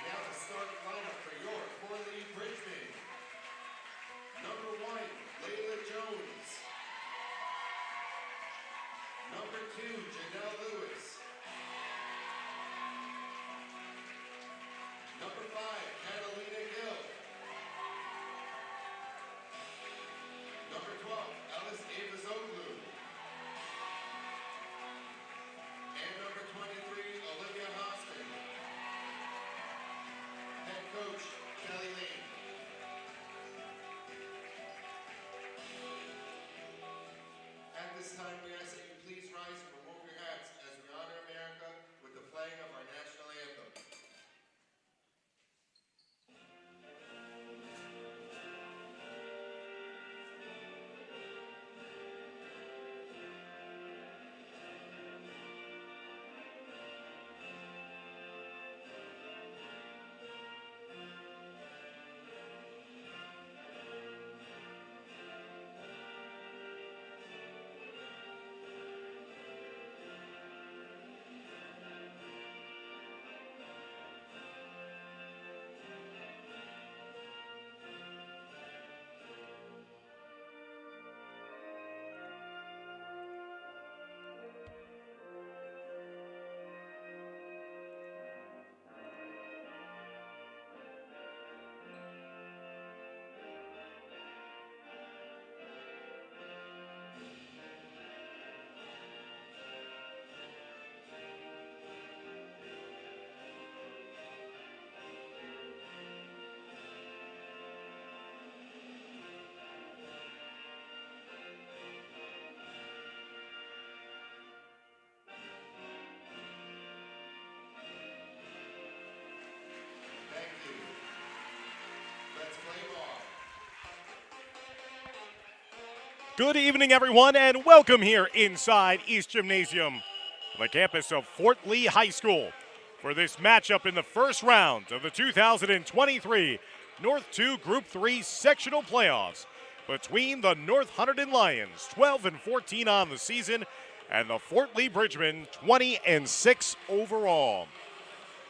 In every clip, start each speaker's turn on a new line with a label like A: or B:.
A: Now the starting lineup for your Fort Lee Bridgemen. Number 1, Layla Jones. Number 2, Janelle Lewis. Number 5, Catalina Gill. Number 12, Ellis Avazoglu. And number 23, Olivia Hostin. Head coach, Kelly Lane. At this time, we ask that you please rise and remove your hats as we honor America with the playing of our national anthem. Thank you. Let's play ball.
B: Good evening, everyone, and welcome here inside East Gymnasium, the campus of Fort Lee High School, for this matchup in the first round of the 2023 North 2 Group 3 sectional playoffs between the North Hunterdon Lions, 12-14 on the season, and the Fort Lee Bridgemen, 20-6 overall.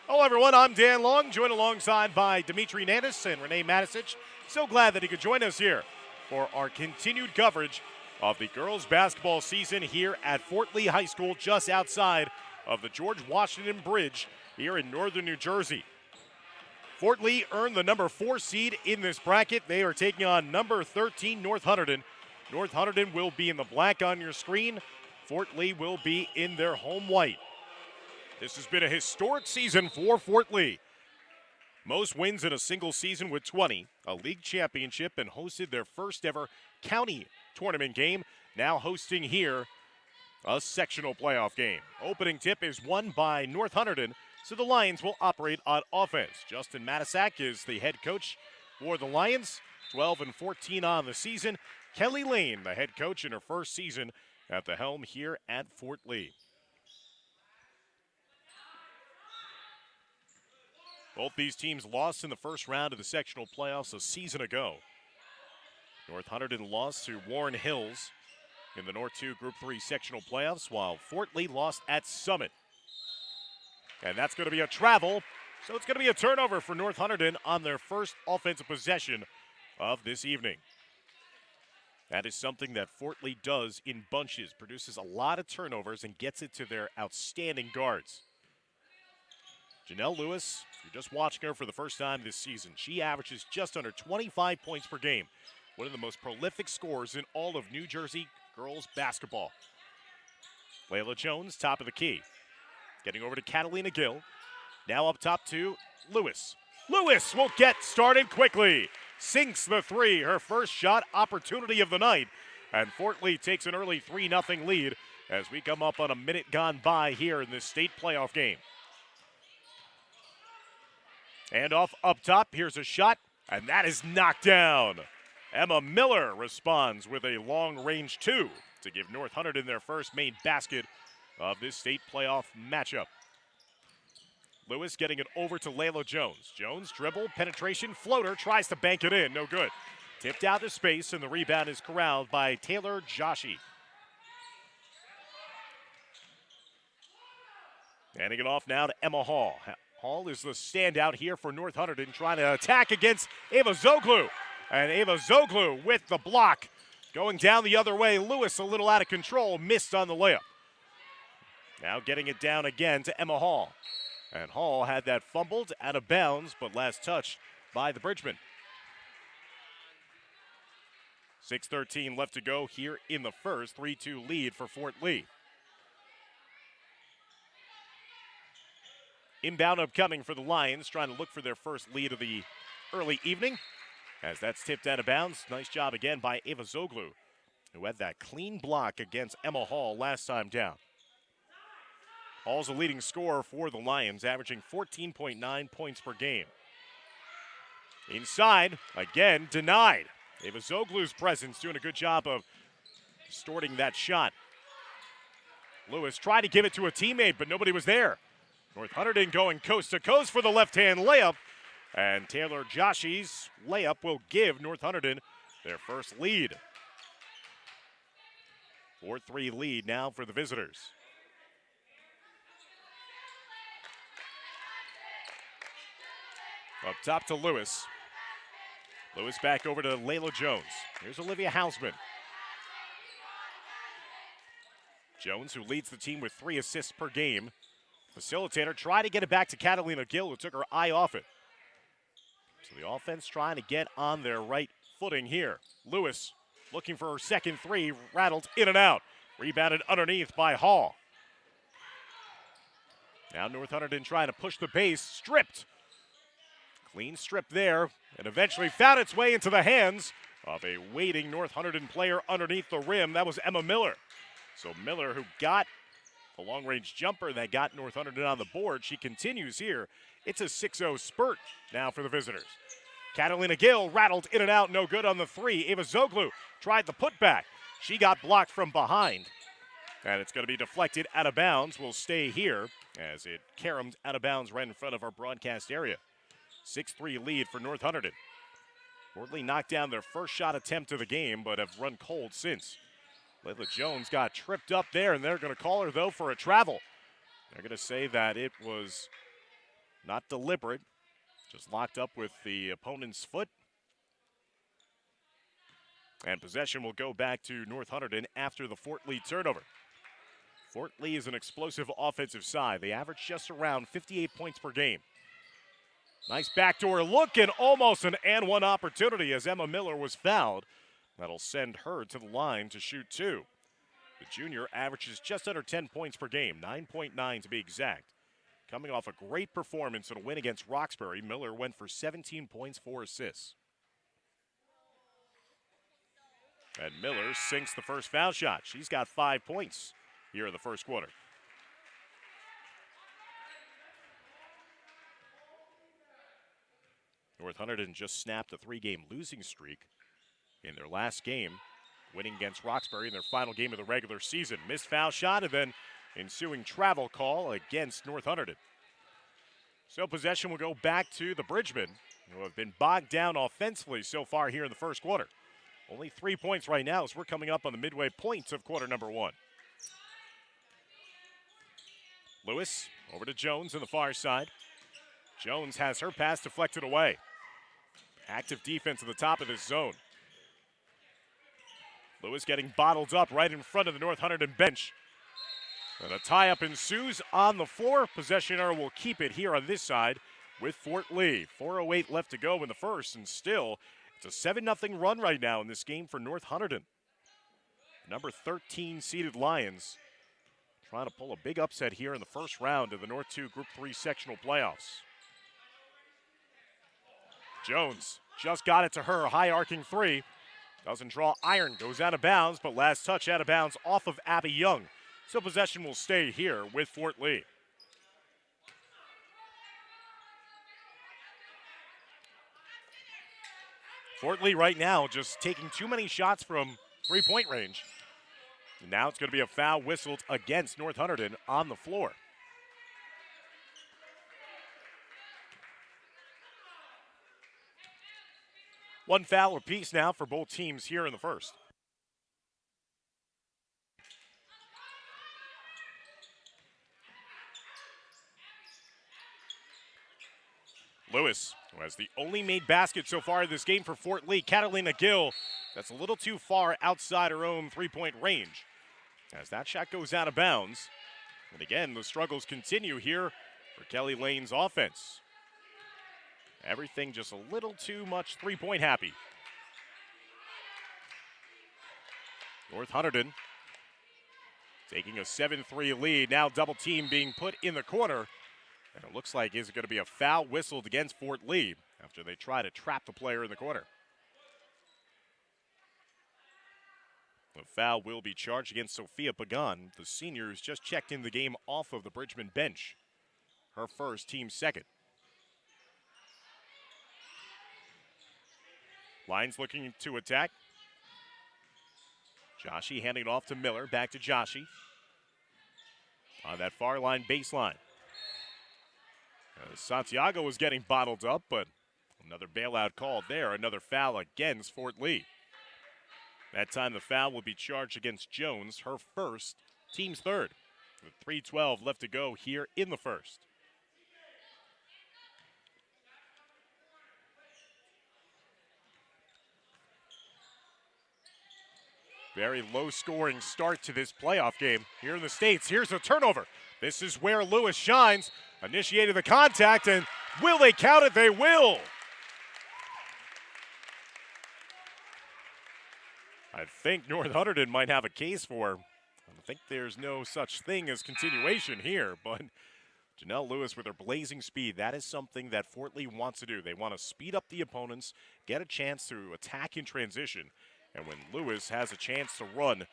B: Hello, everyone. I'm Dan Long, joined alongside by Dimitri Nanis and Renee Matisic. So glad that he could join us here for our continued coverage of the girls basketball season here at Fort Lee High School, just outside of the George Washington Bridge here in northern New Jersey. Fort Lee earned the number 4 seed in this bracket. They are taking on number 13, North Hunterdon. North Hunterdon will be in the black on your screen. Fort Lee will be in their home white. This has been a historic season for Fort Lee. Most wins in a single season with 20, a league championship, and hosted their first ever county tournament game, now hosting here a sectional playoff game. Opening tip is won by North Hunterdon, so the Lions will operate on offense. Justin Matisak is the head coach for the Lions, 12-14 on the season. Kelly Lane, the head coach in her first season at the helm here at Fort Lee. Both these teams lost in the first round of the sectional playoffs a season ago. North Hunterdon lost to Warren Hills in the North 2 Group 3 sectional playoffs, while Fort Lee lost at Summit. And that's going to be a travel, so it's going to be a turnover for North Hunterdon on their first offensive possession of this evening. That is something that Fort Lee does in bunches, produces a lot of turnovers and gets it to their outstanding guards. Janelle Lewis, if you're just watching her for the first time this season, she averages just under 25 points per game. One of the most prolific scorers in all of New Jersey girls basketball. Layla Jones, top of the key. Getting over to Catalina Gill. Now up top to Lewis. Lewis will get started quickly. Sinks the three, her first shot opportunity of the night. And Fort Lee takes an early 3-0 lead as we come up on a minute gone by here in this state playoff game. And off up top, here's a shot, and that is knocked down. Emma Miller responds with a long-range 2 to give North Hunterdon their first main basket of this state playoff matchup. Lewis getting it over to Layla Jones. Jones, dribble, penetration, floater, tries to bank it in, no good. Tipped out to space, and the rebound is corralled by Taylor Joshi. Handing it off now to Emma Hall. Hall is the standout here for North Hunterdon, trying to attack against Ava Zoglu. And Ava Zoglu with the block. Going down the other way, Lewis a little out of control, missed on the layup. Now getting it down again to Emma Hall. And Hall had that fumbled out of bounds, but last touch by the Bridgeman. 6:13 left to go here in the first. 3-2 lead for Fort Lee. Inbound upcoming for the Lions, trying to look for their first lead of the early evening. As that's tipped out of bounds. Nice job again by Ava Zoglu, who had that clean block against Emma Hall last time down. Hall's the leading scorer for the Lions, averaging 14.9 points per game. Inside, again, denied. Ava Zoglu's presence doing a good job of distorting that shot. Lewis tried to give it to a teammate, but nobody was there. North Hunterdon going coast to coast for the left-hand layup. And Taylor Joshi's layup will give North Hunterdon their first lead. 4-3 lead now for the visitors. Up top to Lewis. Lewis back over to Layla Jones. Here's Olivia Hausman. Jones, who leads the team with 3 assists per game. Facilitator tried to get it back to Catalina Gill, who took her eye off it. So the offense trying to get on their right footing here. Lewis looking for her second three, rattled in and out. Rebounded underneath by Hall. Now North Hunterdon trying to push the base, stripped. Clean strip there, and eventually found its way into the hands of a waiting North Hunterdon player underneath the rim. That was Emma Miller. So Miller, who got a long-range jumper that got North Hunterdon on the board, she continues here. It's a 6-0 spurt now for the visitors. Catalina Gill rattled in and out, no good on the three. Ava Zoglu tried the putback. She got blocked from behind. And it's going to be deflected out of bounds. Will stay here as it caromed out of bounds right in front of our broadcast area. 6-3 lead for North Hunterdon. Fort Lee knocked down their first shot attempt of the game, but have run cold since. Layla Jones got tripped up there, and they're going to call her, though, for a travel. They're going to say that it was not deliberate, just locked up with the opponent's foot. And possession will go back to North Hunterdon after the Fort Lee turnover. Fort Lee is an explosive offensive side. They average just around 58 points per game. Nice backdoor look and almost an and one opportunity as Emma Miller was fouled. That'll send her to the line to shoot two. The junior averages just under 10 points per game, 9.9 to be exact. Coming off a great performance in a win against Roxbury, Miller went for 17 points, 4 assists. And Miller sinks the first foul shot. She's got 5 points here in the first quarter. North Hunterdon just snapped a 3-game losing streak in their last game, winning against Roxbury in their final game of the regular season. Missed foul shot and then ensuing travel call against North Hunterdon. So possession will go back to the Bridgemen, who have been bogged down offensively so far here in the first quarter. Only 3 points right now as we're coming up on the midway points of quarter number 1. Lewis over to Jones on the far side. Jones has her pass deflected away. Active defense at the top of this zone. Lewis getting bottled up right in front of the North Hunterdon bench. And a tie-up ensues on the floor. Possessioner will keep it here on this side with Fort Lee. 4:08 left to go in the first, and still it's a 7-0 run right now in this game for North Hunterdon. Number 13 seeded Lions trying to pull a big upset here in the first round of the North 2 Group 3 sectional playoffs. Jones just got it to her, high arcing three. Doesn't draw iron, goes out of bounds, but last touch out of bounds off of Abby Young. So possession will stay here with Fort Lee. Fort Lee right now just taking too many shots from three-point range. And now it's going to be a foul whistled against North Hunterdon on the floor. One foul apiece now for both teams here in the first. Lewis, who has the only made basket so far in this game for Fort Lee. Catalina Gill, that's a little too far outside her own three-point range, as that shot goes out of bounds. And again, the struggles continue here for Kelly Lane's offense. Everything just a little too much three-point happy. North Hunterdon taking a 7-3 lead. Now double team being put in the corner. And it looks like is going to be a foul whistled against Fort Lee after they try to trap the player in the corner. The foul will be charged against Sophia Pagan. The senior who's just checked in the game off of the Bridgman bench. Her first, team second. Lions looking to attack. Joshi handing it off to Miller. Back to Joshi. On that far line baseline. Santiago was getting bottled up, but another bailout called there. Another foul against Fort Lee. That time the foul will be charged against Jones, her first, team's third. With 3:12 left to go here in the first. Very low-scoring start to this playoff game here in the States. Here's a turnover. This is where Lewis shines. Initiated the contact, and will they count it? They will. I think North Hunterdon might have a case for. I think there's no such thing as continuation here, but Janelle Lewis with her blazing speed, that is something that Fort Lee wants to do. They want to speed up the opponents, get a chance to attack in transition, and when Lewis has a chance to run,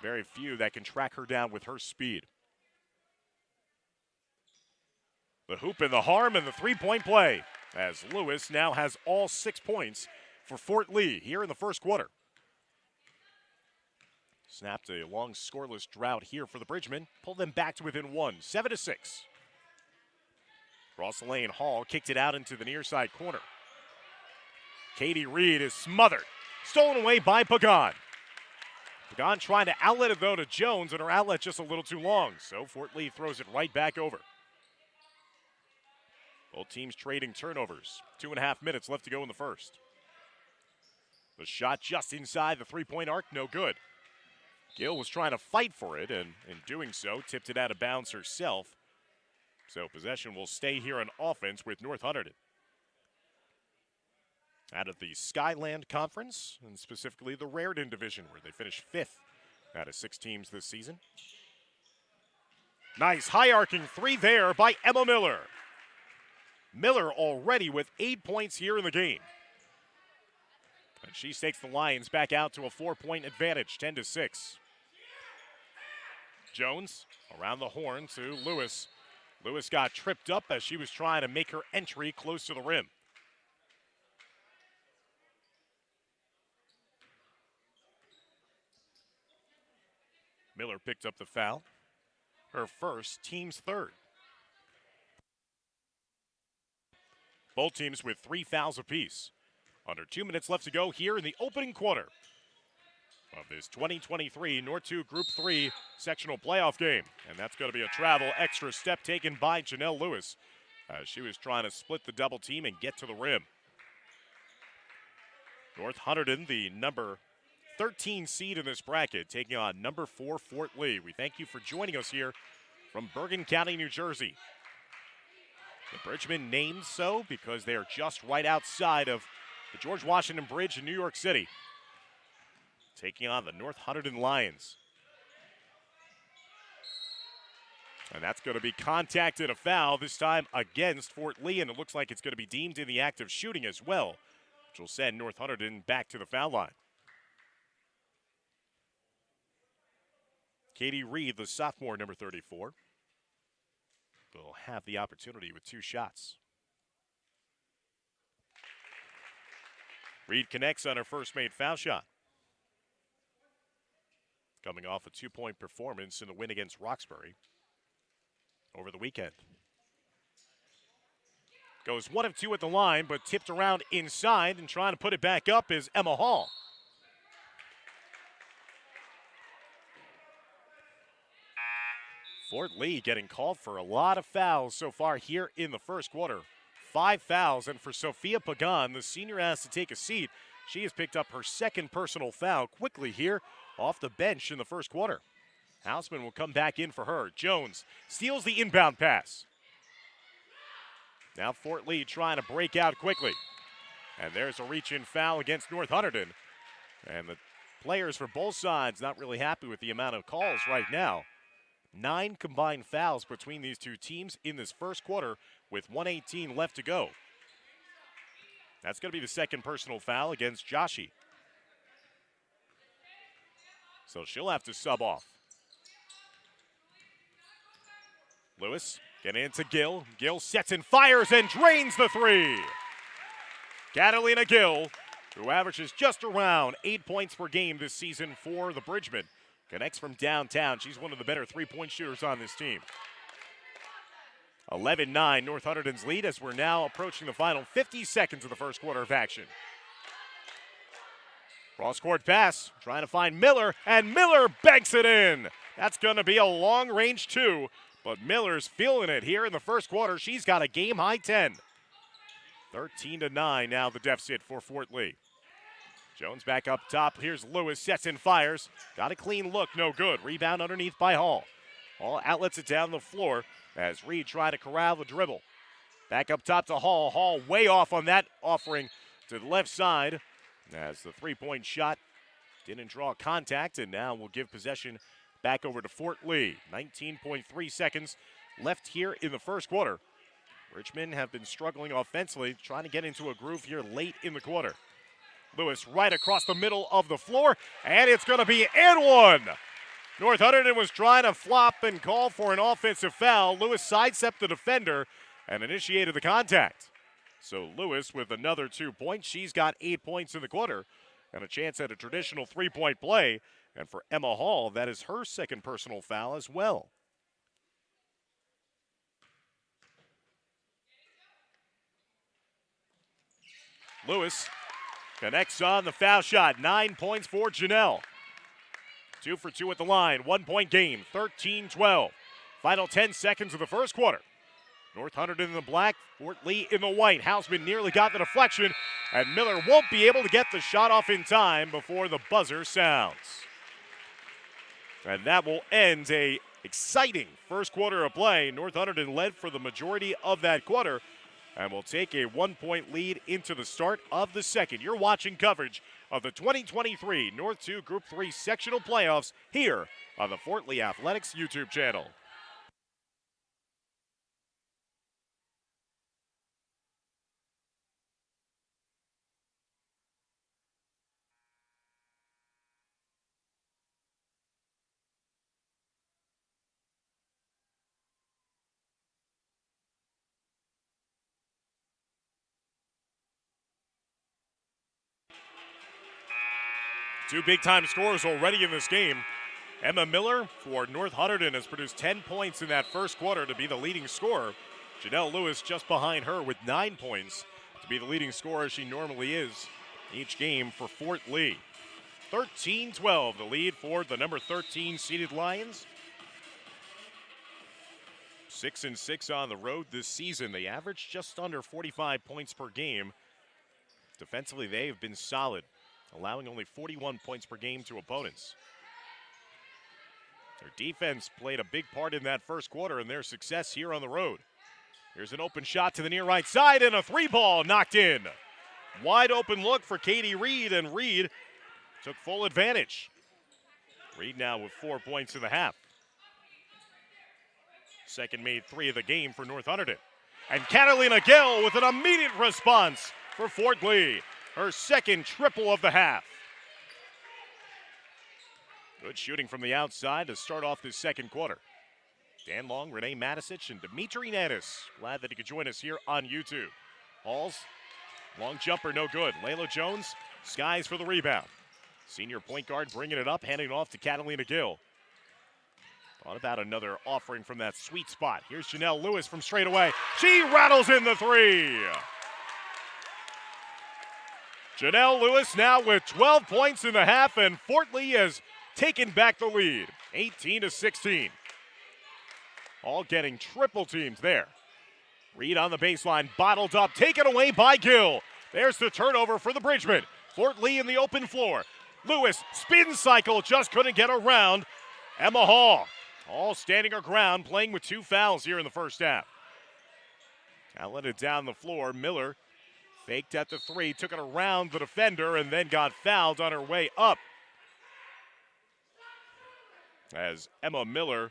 B: very few that can track her down with her speed. The hoop and the harm and the three-point play, as Lewis now has all 6 points for Fort Lee here in the first quarter. Snapped a long scoreless drought here for the Bridgmen. Pulled them back to within one, 7-6. Rosaline Hall kicked it out into the near side corner. Katie Reed is smothered. Stolen away by Pagan. Pagan trying to outlet it though to Jones, and her outlet just a little too long. So Fort Lee throws it right back over. Both teams trading turnovers. 2.5 minutes left to go in the first. The shot just inside the three-point arc, no good. Gill was trying to fight for it, and in doing so, tipped it out of bounds herself. So possession will stay here on offense with North Hunterdon. Out of the Skyland Conference, and specifically the Raritan Division, where they finished 5th out of 6 teams this season. Nice high-arcing three there by Emma Miller. Miller already with 8 points here in the game. And she takes the Lions back out to a 4-point advantage, 10-6. Jones around the horn to Lewis. Lewis got tripped up as she was trying to make her entry close to the rim. Miller picked up the foul. Her first, team's third. Both teams with 3 fouls apiece. Under 2 minutes left to go here in the opening quarter of this 2023 North 2 Group 3 sectional playoff game. And that's going to be a travel extra step taken by Janelle Lewis as she was trying to split the double team and get to the rim. North Hunterdon, the number 13 seed in this bracket, taking on number 4 Fort Lee. We thank you for joining us here from Bergen County, New Jersey. The Bridgmen named so because they are just right outside of the George Washington Bridge in New York City, taking on the North Hunterdon Lions. And that's going to be contact and a foul, this time against Fort Lee, and it looks like it's going to be deemed in the act of shooting as well, which will send North Hunterdon back to the foul line. Katie Reed, the sophomore, number 34, will have the opportunity with 2 shots. Reed connects on her first made foul shot. Coming off a 2-point performance in the win against Roxbury over the weekend. Goes 1 of 2 at the line, but tipped around inside, and trying to put it back up is Emma Hall. Fort Lee getting called for a lot of fouls so far here in the first quarter. 5 fouls, and for Sophia Pagan, the senior has to take a seat. She has picked up her second personal foul quickly here off the bench in the first quarter. Hausman will come back in for her. Jones steals the inbound pass. Now Fort Lee trying to break out quickly. And there's a reach-in foul against North Hunterdon. And the players for both sides not really happy with the amount of calls right now. 9 combined fouls between these two teams in this first quarter with 1:18 left to go. That's going to be the second personal foul against Joshi. So she'll have to sub off. Lewis getting into Gill. Gill sets and fires and drains the three. Catalina Gill, who averages just around 8 points per game this season for the Bridgemen, connects from downtown. She's one of the better three-point shooters on this team. 11-9 North Hunterdon's lead as we're now approaching the final 50 seconds of the first quarter of action. Cross-court pass, trying to find Miller, and Miller banks it in. That's going to be a long-range two, but Miller's feeling it here in the first quarter. She's got a game-high 10. 13-9 now the deficit for Fort Lee. Jones back up top. Here's Lewis, sets and fires. Got a clean look, no good. Rebound underneath by Hall. Hall outlets it down the floor as Reed tried to corral the dribble. Back up top to Hall. Hall way off on that offering to the left side as the three-point shot didn't draw contact, and now we'll give possession back over to Fort Lee. 19.3 seconds left here in the first quarter. Richmond have been struggling offensively, trying to get into a groove here late in the quarter. Lewis right across the middle of the floor, and it's going to be and one. North Hunterdon was trying to flop and call for an offensive foul. Lewis sidestepped the defender and initiated the contact. So Lewis with another 2 points. She's got 8 points in the quarter and a chance at a traditional three-point play. And for Emma Hall, that is her second personal foul as well. Lewis connects on the foul shot. 9 points for Janelle. 2 for 2 at the line. 1 point game. 13-12. Final 10 seconds of the first quarter. North Hunterdon in the black, Fort Lee in the white. Hausman nearly got the deflection, and Miller won't be able to get the shot off in time before the buzzer sounds. And that will end a exciting first quarter of play. North Hunterdon led for the majority of that quarter and will take a 1 point lead into the start of the second. You're watching coverage of the 2023 North 2 Group 3 sectional playoffs here on the Fort Lee Athletics YouTube channel. Two big-time scorers already in this game. Emma Miller for North Hunterdon has produced 10 points in that first quarter to be the leading scorer. Janelle Lewis just behind her with 9 points to be the leading scorer as she normally is each game for Fort Lee. 13-12, the lead for the number 13 seeded Lions. 6-6 on the road this season. They average just under 45 points per game. Defensively, they have been solid, allowing only 41 points per game to opponents. Their defense played a big part in that first quarter and their success here on the road. Here's an open shot to the near right side and a three ball knocked in. Wide open look for Katie Reed, and Reed took full advantage. Reed now with 4 points in the half. Second made 3 of the game for North Hunterdon. And Catalina Gill with an immediate response for Fort Lee. Her second triple of the half. Good shooting from the outside to start off this second quarter. Dan Long, Renee Matisic, and Dimitri Nanis. Glad that he could join us here on YouTube. Halls, long jumper, no good. Layla Jones, skies for the rebound. Senior point guard bringing it up, handing it off to Catalina Gill. Thought about another offering from that sweet spot. Here's Janelle Lewis from straight away. She rattles in the three. Janelle Lewis now with 12 points in the half, and Fort Lee has taken back the lead, 18-16. All getting triple teams there. Reed on the baseline, bottled up, taken away by Gill. There's the turnover for the Bridgman. Fort Lee in the open floor. Lewis, spin cycle, just couldn't get around Emma Hall. All standing her ground, playing with 2 fouls here in the first half. Let it down the floor. Miller faked at the 3, took it around the defender, and then got fouled on her way up. As Emma Miller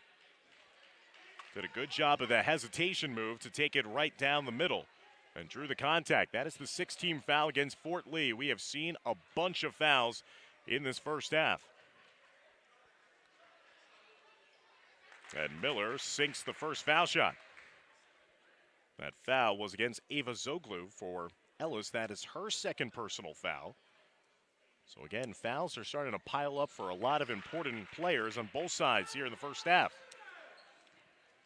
B: did a good job of the hesitation move to take it right down the middle and drew the contact. That is the 6th-team foul against Fort Lee. We have seen a bunch of fouls in this first half. And Miller sinks the first foul shot. That foul was against Ava Zoglu for Ellis. That is her 2nd personal foul. So again, fouls are starting to pile up for a lot of important players on both sides here in the first half.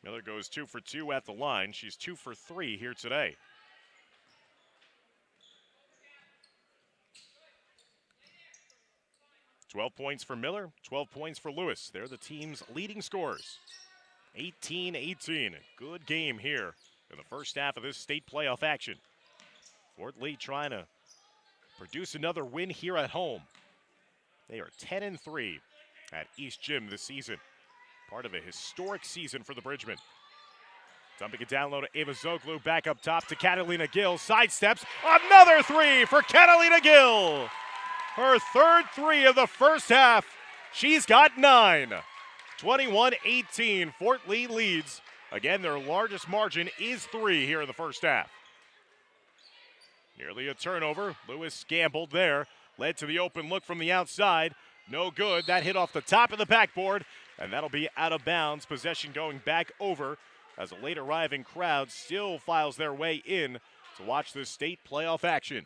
B: Miller goes 2 for 2 at the line. She's 2 for 3 here today. $12 points for Miller, 12 points for Lewis. They're the team's leading scorers. 18-18. Good game here in the first half of this state playoff action. Fort Lee trying to produce another win here at home. They are 10-3 at East Gym this season. Part of a historic season for the Bridgman. Dumping it down low to Ava Zoglu. Back up top to Catalina Gill. Sidesteps. Another 3 for Catalina Gill. Her 3rd 3 of the first half. She's got 9. 21-18. Fort Lee leads. Again, their largest margin is 3 here in the first half. Nearly a turnover. Lewis gambled there. Led to the open look from the outside. No good. That hit off the top of the backboard, and that'll be out of bounds. Possession going back over as a late arriving crowd still files their way in to watch this state playoff action.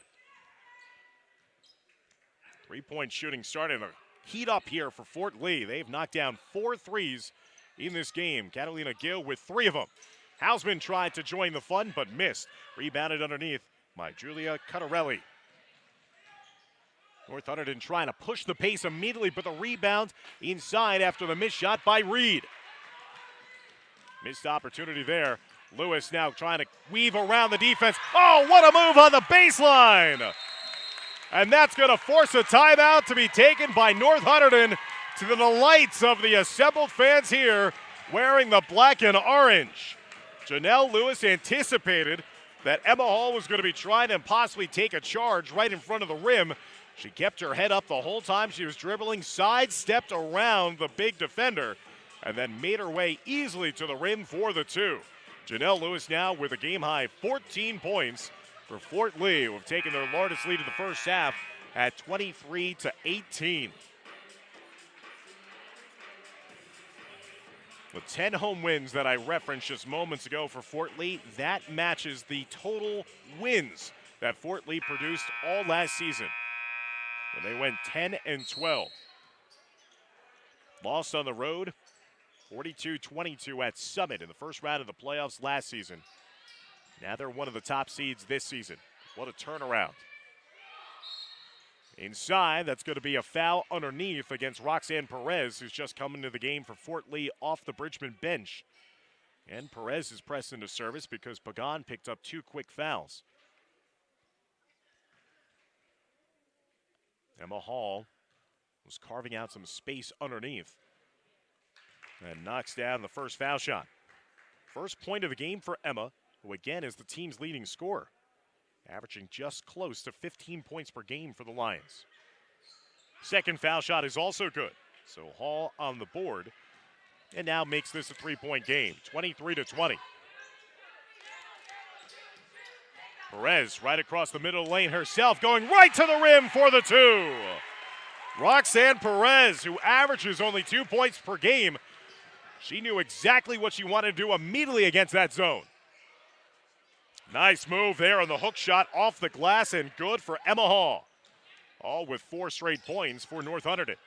B: 3-point shooting starting to heat up here for Fort Lee. They've knocked down 4 threes in this game. Catalina Gill with 3 of them. Hausman tried to join the fun but missed. Rebounded underneath by Julia Cottarelli. North Hunterdon trying to push the pace immediately, but the rebound inside after the missed shot by Reed. Missed opportunity there. Lewis now trying to weave around the defense. Oh, what a move on the baseline! And that's going to force a timeout to be taken by North Hunterdon, to the delights of the assembled fans here wearing the black and orange. Janelle Lewis anticipated that Emma Hall was going to be trying to possibly take a charge right in front of the rim. She kept her head up the whole time she was dribbling, sidestepped around the big defender, and then made her way easily to the rim for the 2. Janelle Lewis now with a game-high 14 points for Fort Lee, who have taken their largest lead in the first half at 23-18. The 10 home wins that I referenced just moments ago for Fort Lee, that matches the total wins that Fort Lee produced all last season, when they went 10-12. Lost on the road, 42-22 at Summit in the first round of the playoffs last season. Now they're one of the top seeds this season. What a turnaround. Inside, that's going to be a foul underneath against Roxanne Perez, who's just come into the game for Fort Lee off the Bridgman bench. And Perez is pressed into service because Pagan picked up 2 quick fouls. Emma Hall was carving out some space underneath and knocks down the first foul shot. First point of the game for Emma, who again is the team's leading scorer, averaging just close to 15 points per game for the Lions. Second foul shot is also good, so Hall on the board, and now makes this a 3-point game, 23-20. Perez right across the middle lane herself, going right to the rim for the 2. Roxanne Perez, who averages only 2 points per game, she knew exactly what she wanted to do immediately against that zone. Nice move there on the hook shot off the glass, and good for Emma Hall. All with 4 straight points for North Hunterdon.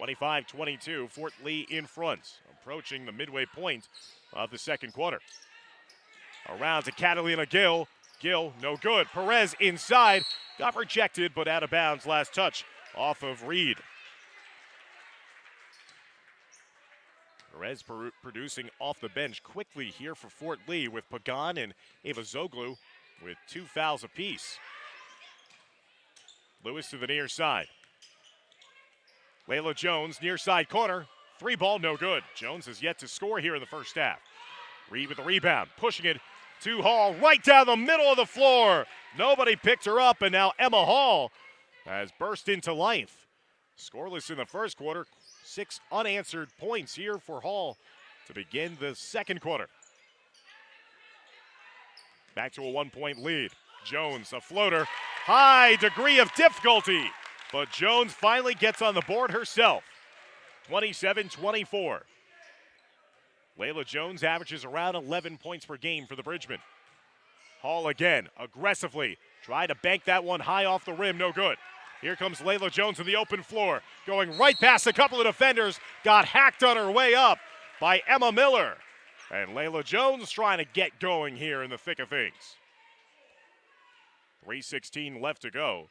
B: 25-22, Fort Lee in front, approaching the midway point of the second quarter. Around to Catalina Gill. Gill, no good. Perez inside, got rejected, but out of bounds. Last touch off of Reed. Perez producing off the bench quickly here for Fort Lee with Pagan and Ava Zoglu with 2 fouls apiece. Lewis to the near side. Layla Jones, near side corner. 3-ball, no good. Jones has yet to score here in the first half. Reed with the rebound, pushing it to Hall right down the middle of the floor. Nobody picked her up, and now Emma Hall has burst into life. Scoreless in the first quarter. 6 unanswered points here for Hall to begin the second quarter. Back to a 1-point lead. Jones, a floater. High degree of difficulty, but Jones finally gets on the board herself. 27-24. Layla Jones averages around 11 points per game for the Bridgemen. Hall again, aggressively, tried to bank that one high off the rim, no good. Here comes Layla Jones in the open floor, going right past a couple of defenders, got hacked on her way up by Emma Miller. And Layla Jones trying to get going here in the thick of things. 3:16 left to go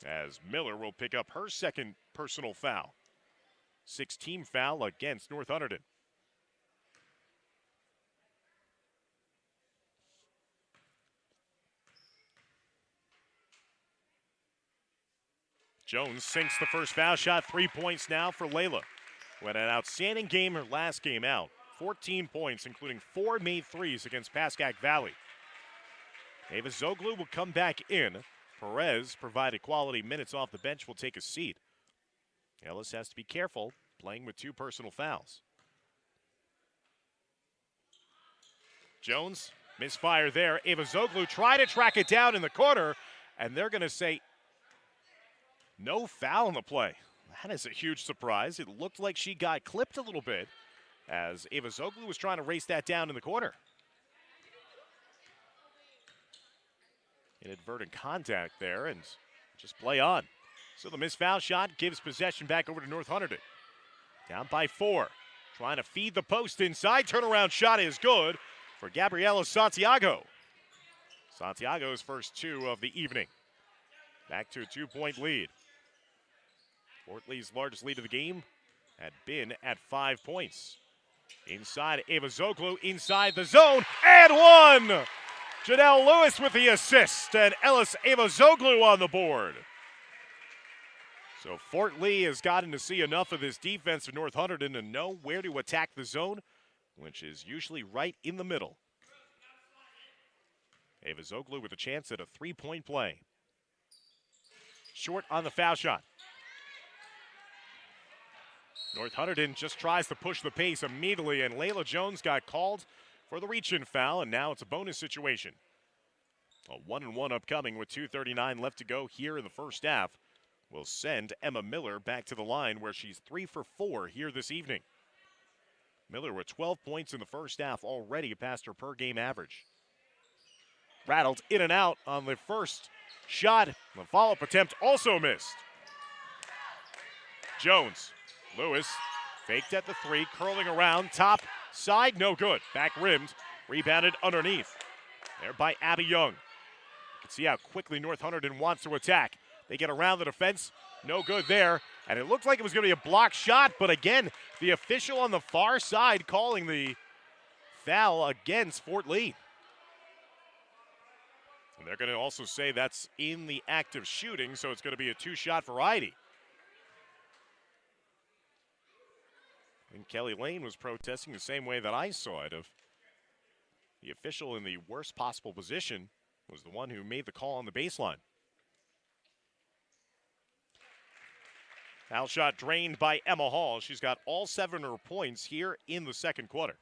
B: as Miller will pick up her second personal foul. 6-team foul against North Hunterdon. Jones sinks the first foul shot, 3 points now for Layla. Who had an outstanding game her last game out. 14 points, including 4 made threes against Pascack Valley. Ava Zoglu will come back in. Perez, provided quality minutes off the bench, will take a seat. Ellis has to be careful, playing with 2 personal fouls. Jones, misfire there. Ava Zoglu try to track it down in the corner, and they're going to say no foul in the play. That is a huge surprise. It looked like she got clipped a little bit as Ava Zoglu was trying to race that down in the corner. Inadvertent contact there, and just play on. So the missed foul shot gives possession back over to North Hunterdon. Down by 4. Trying to feed the post inside. Turnaround shot is good for Gabriela Santiago. Santiago's first 2 of the evening. Back to a 2-point lead. Fort Lee's largest lead of the game had been at 5 points. Inside, Ava Zoglu inside the zone, and 1! Janelle Lewis with the assist, and Ellis Ava Zoglu on the board. So Fort Lee has gotten to see enough of this defense of North Hunterdon to know where to attack the zone, which is usually right in the middle. Ava Zoglu with a chance at a 3-point play. Short on the foul shot. North Hunterdon just tries to push the pace immediately, and Layla Jones got called for the reach-in foul, and now it's a bonus situation. A 1-and-1 upcoming with 2:39 left to go here in the first half will send Emma Miller back to the line where she's 3 for 4 here this evening. Miller with 12 points in the first half, already past her per-game average. Rattled in and out on the first shot. The follow-up attempt also missed. Jones. Lewis faked at the 3, curling around, top side, no good. Back rimmed, rebounded underneath. There by Abby Young. You can see how quickly North Hunterdon wants to attack. They get around the defense, no good there. And it looked like it was going to be a block shot, but again, the official on the far side calling the foul against Fort Lee. And they're going to also say that's in the act of shooting, so it's going to be a 2-shot variety. And Kelly Lane was protesting the same way that I saw it, of the official in the worst possible position was the one who made the call on the baseline. Foul shot drained by Emma Hall. She's got all 7 of her points here in the second quarter.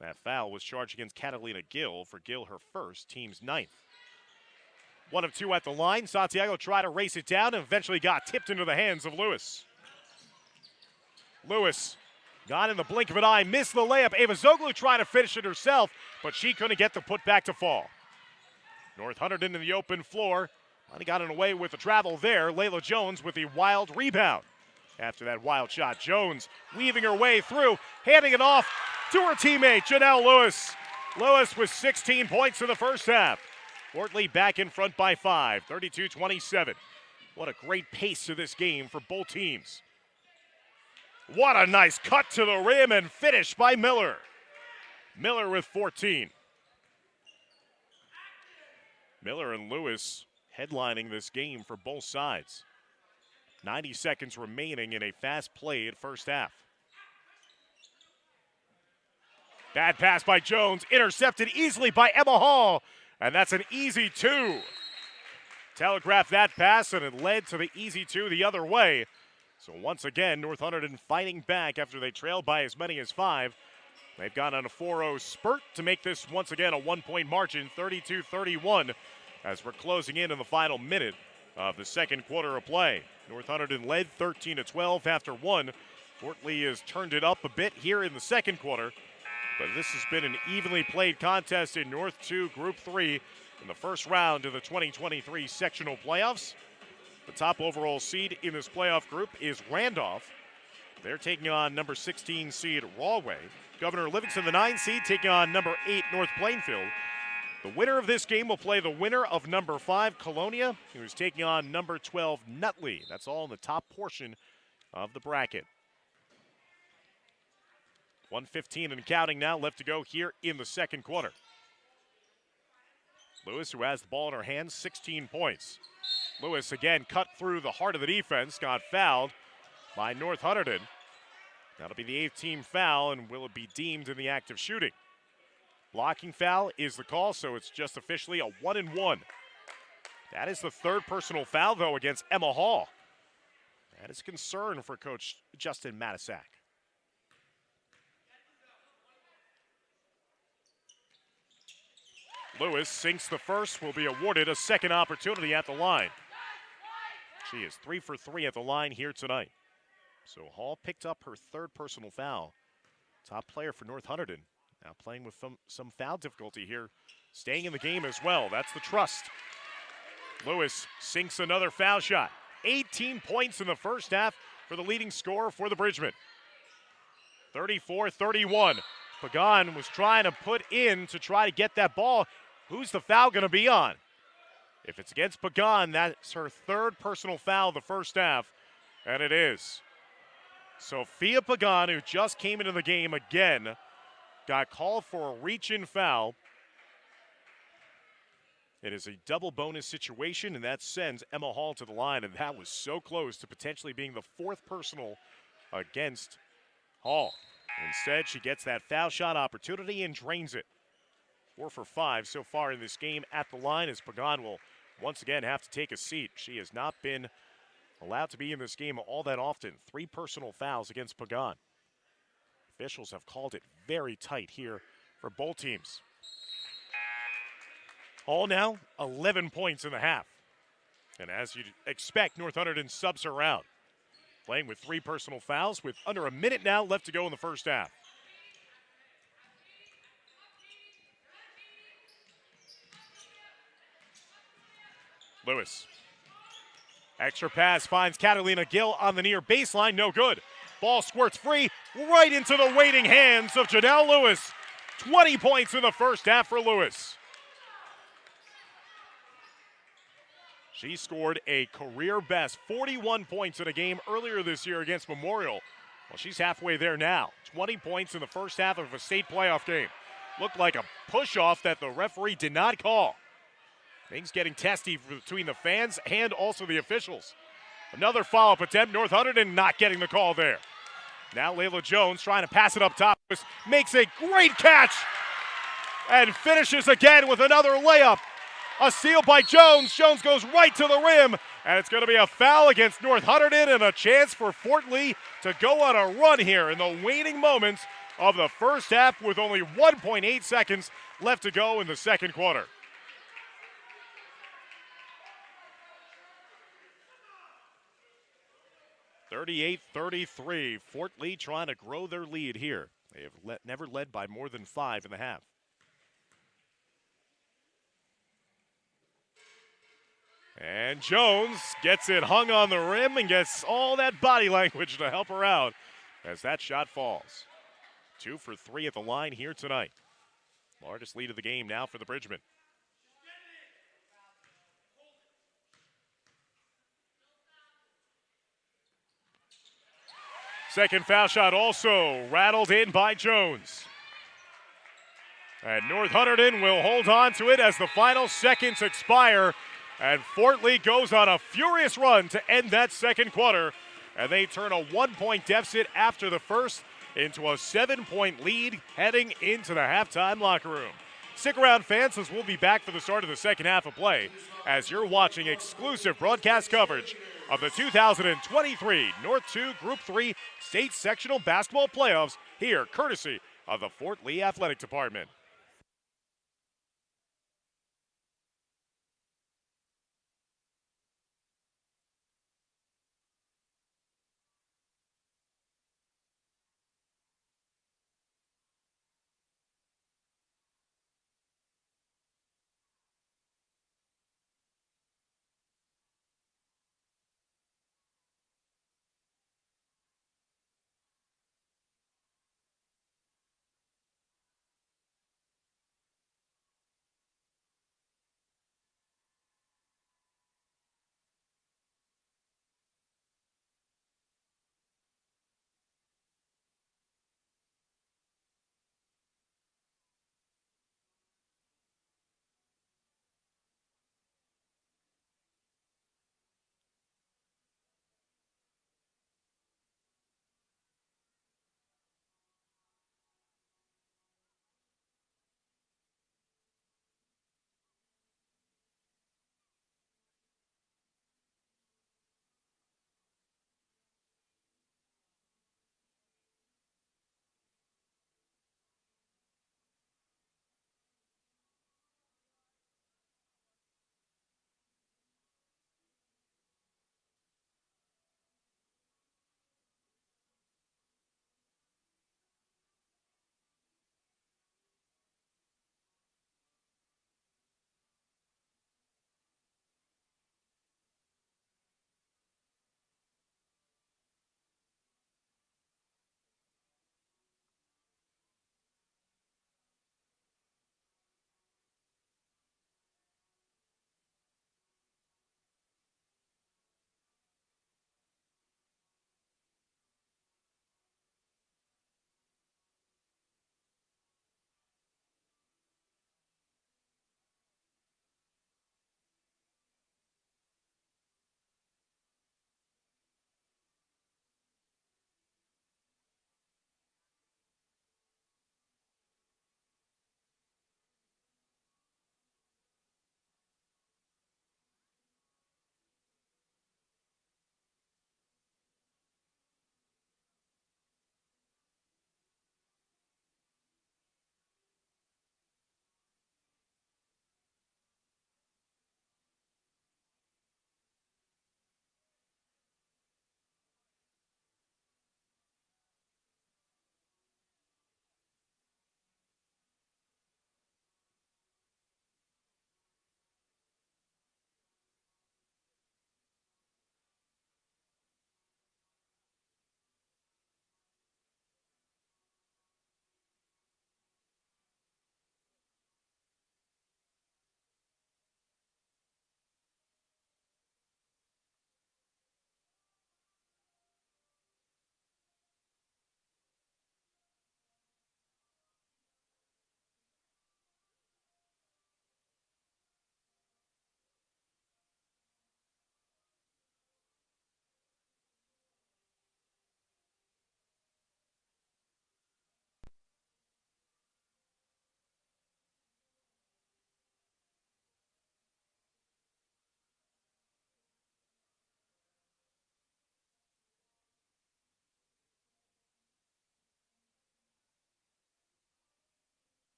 B: That foul was charged against Catalina Gill, for Gill her first, team's 9th. 1 of 2 at the line. Santiago tried to race it down and eventually got tipped into the hands of Lewis. Lewis got in the blink of an eye, missed the layup. Ava Zoglu trying to finish it herself, but she couldn't get the putback to fall. North Hunterdon in the open floor. Finally got it away with the travel there. Layla Jones with the wild rebound. After that wild shot, Jones weaving her way through, handing it off to her teammate, Janelle Lewis. Lewis with 16 points in the first half. Fort Lee back in front by 5, 32-27. What a great pace to this game for both teams. What a nice cut to the rim and finish by Miller. Miller with 14. Miller and Lewis headlining this game for both sides. 90 seconds remaining in a fast-played first half. Bad pass by Jones, intercepted easily by Emma Hall, and that's an easy two. Telegraphed that pass, and it led to the easy two the other way. So once again, North Hunterdon fighting back after they trailed by as many as 5. They've gone on a 4-0 spurt to make this once again a one-point margin, 32-31, as we're closing in the final minute of the second quarter of play. North Hunterdon led 13-12 after one. Fort Lee has turned it up a bit here in the second quarter, but this has been an evenly played contest in North 2 Group 3 in the first round of the 2023 sectional playoffs. The top overall seed in this playoff group is Randolph. They're taking on number 16 seed Rawway. Governor Livingston, the 9 seed, taking on number 8 North Plainfield. The winner of this game will play the winner of number 5 Colonia, who's taking on number 12 Nutley. That's all in the top portion of the bracket. 1:15 and counting now left to go here in the second quarter. Lewis, who has the ball in her hands, 16 points. Lewis again cut through the heart of the defense, got fouled by North Hunterdon. That'll be the 8th team foul, and will it be deemed in the act of shooting? Blocking foul is the call, so it's just officially a 1-and-1. That is the third personal foul, though, against Emma Hall. That is a concern for Coach Justin Matisak. Lewis sinks the first, will be awarded a second opportunity at the line. She is 3 for 3 at the line here tonight. So Hall picked up her third personal foul. Top player for North Hunterdon. Now playing with some foul difficulty here. Staying in the game as well. That's the trust. Lewis sinks another foul shot. 18 points in the first half for the leading scorer for the Bridgemen. 34-31. Pagan was trying to put in to try to get that ball. Who's the foul going to be on? If it's against Pagan, that's her third personal foul of the first half, and it is. Sophia Pagan, who just came into the game again, got called for a reach-in foul. It is a double bonus situation, and that sends Emma Hall to the line, and that was so close to potentially being the fourth personal against Hall. Instead, she gets that foul shot opportunity and drains it. 4 for 5 so far in this game at the line, as Pagan will once again have to take a seat. She has not been allowed to be in this game all that often. 3 personal fouls against Pagan. Officials have called it very tight here for both teams. Hall now 11 points in the half. And as you'd expect, North Hunterdon subs her out. Playing with 3 personal fouls with under a minute now left to go in the first half. Lewis. Extra pass finds Catalina Gill on the near baseline. No good. Ball squirts free right into the waiting hands of Janelle Lewis. 20 points in the first half for Lewis. She scored a career best 41 points in a game earlier this year against Memorial. Well, she's halfway there now. 20 points in the first half of a state playoff game. Looked like a push-off that the referee did not call. Things getting testy between the fans and also the officials. Another follow-up attempt. North Hunterdon not getting the call there. Now Layla Jones trying to pass it up top. Makes a great catch and finishes again with another layup. A steal by Jones. Jones goes right to the rim, and it's going to be a foul against North Hunterdon and a chance for Fort Lee to go on a run here in the waning moments of the first half with only 1.8 seconds left to go in the second quarter. 38-33. Fort Lee trying to grow their lead here. They have never led by more than 5 in the half. And Jones gets it hung on the rim and gets all that body language to help her out as that shot falls. 2 for 3 at the line here tonight. Largest lead of the game now for the Bridgemen. Second foul shot also rattled in by Jones. And North Hunterdon will hold on to it as the final seconds expire. And Fort Lee goes on a furious run to end that second quarter. And they turn a 1-point deficit after the first into a 7-point lead heading into the halftime locker room. Stick around, fans, as we'll be back for the start of the second half of play as you're watching exclusive broadcast coverage of the 2023 North 2 Group 3 State Sectional Basketball Playoffs here courtesy of the Fort Lee Athletic Department.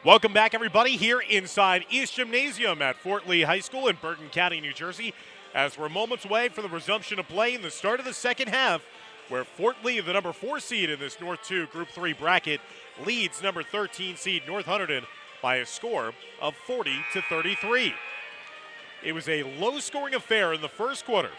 B: Welcome back, everybody, here inside East Gymnasium at Fort Lee High School in Bergen County, New Jersey, as we're moments away from the resumption of play in the start of the second half, where Fort Lee, the number 4 seed in this North 2 Group 3 bracket, leads number 13 seed North Hunterdon by a score of 40-33. It was a low-scoring affair in the first quarter.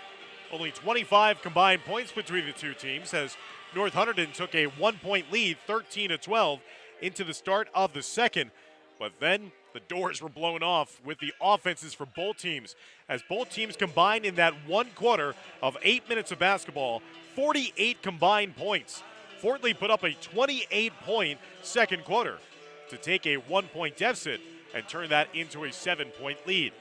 B: Only 25 combined points between the two teams as North Hunterdon took a 1-point lead, 13-12, into the start of the second. But then the doors were blown off with the offenses for both teams as both teams combined in that one quarter of 8 minutes of basketball, 48 combined points. Fort Lee put up a 28-point second quarter to take a 1-point deficit and turn that into a 7-point lead.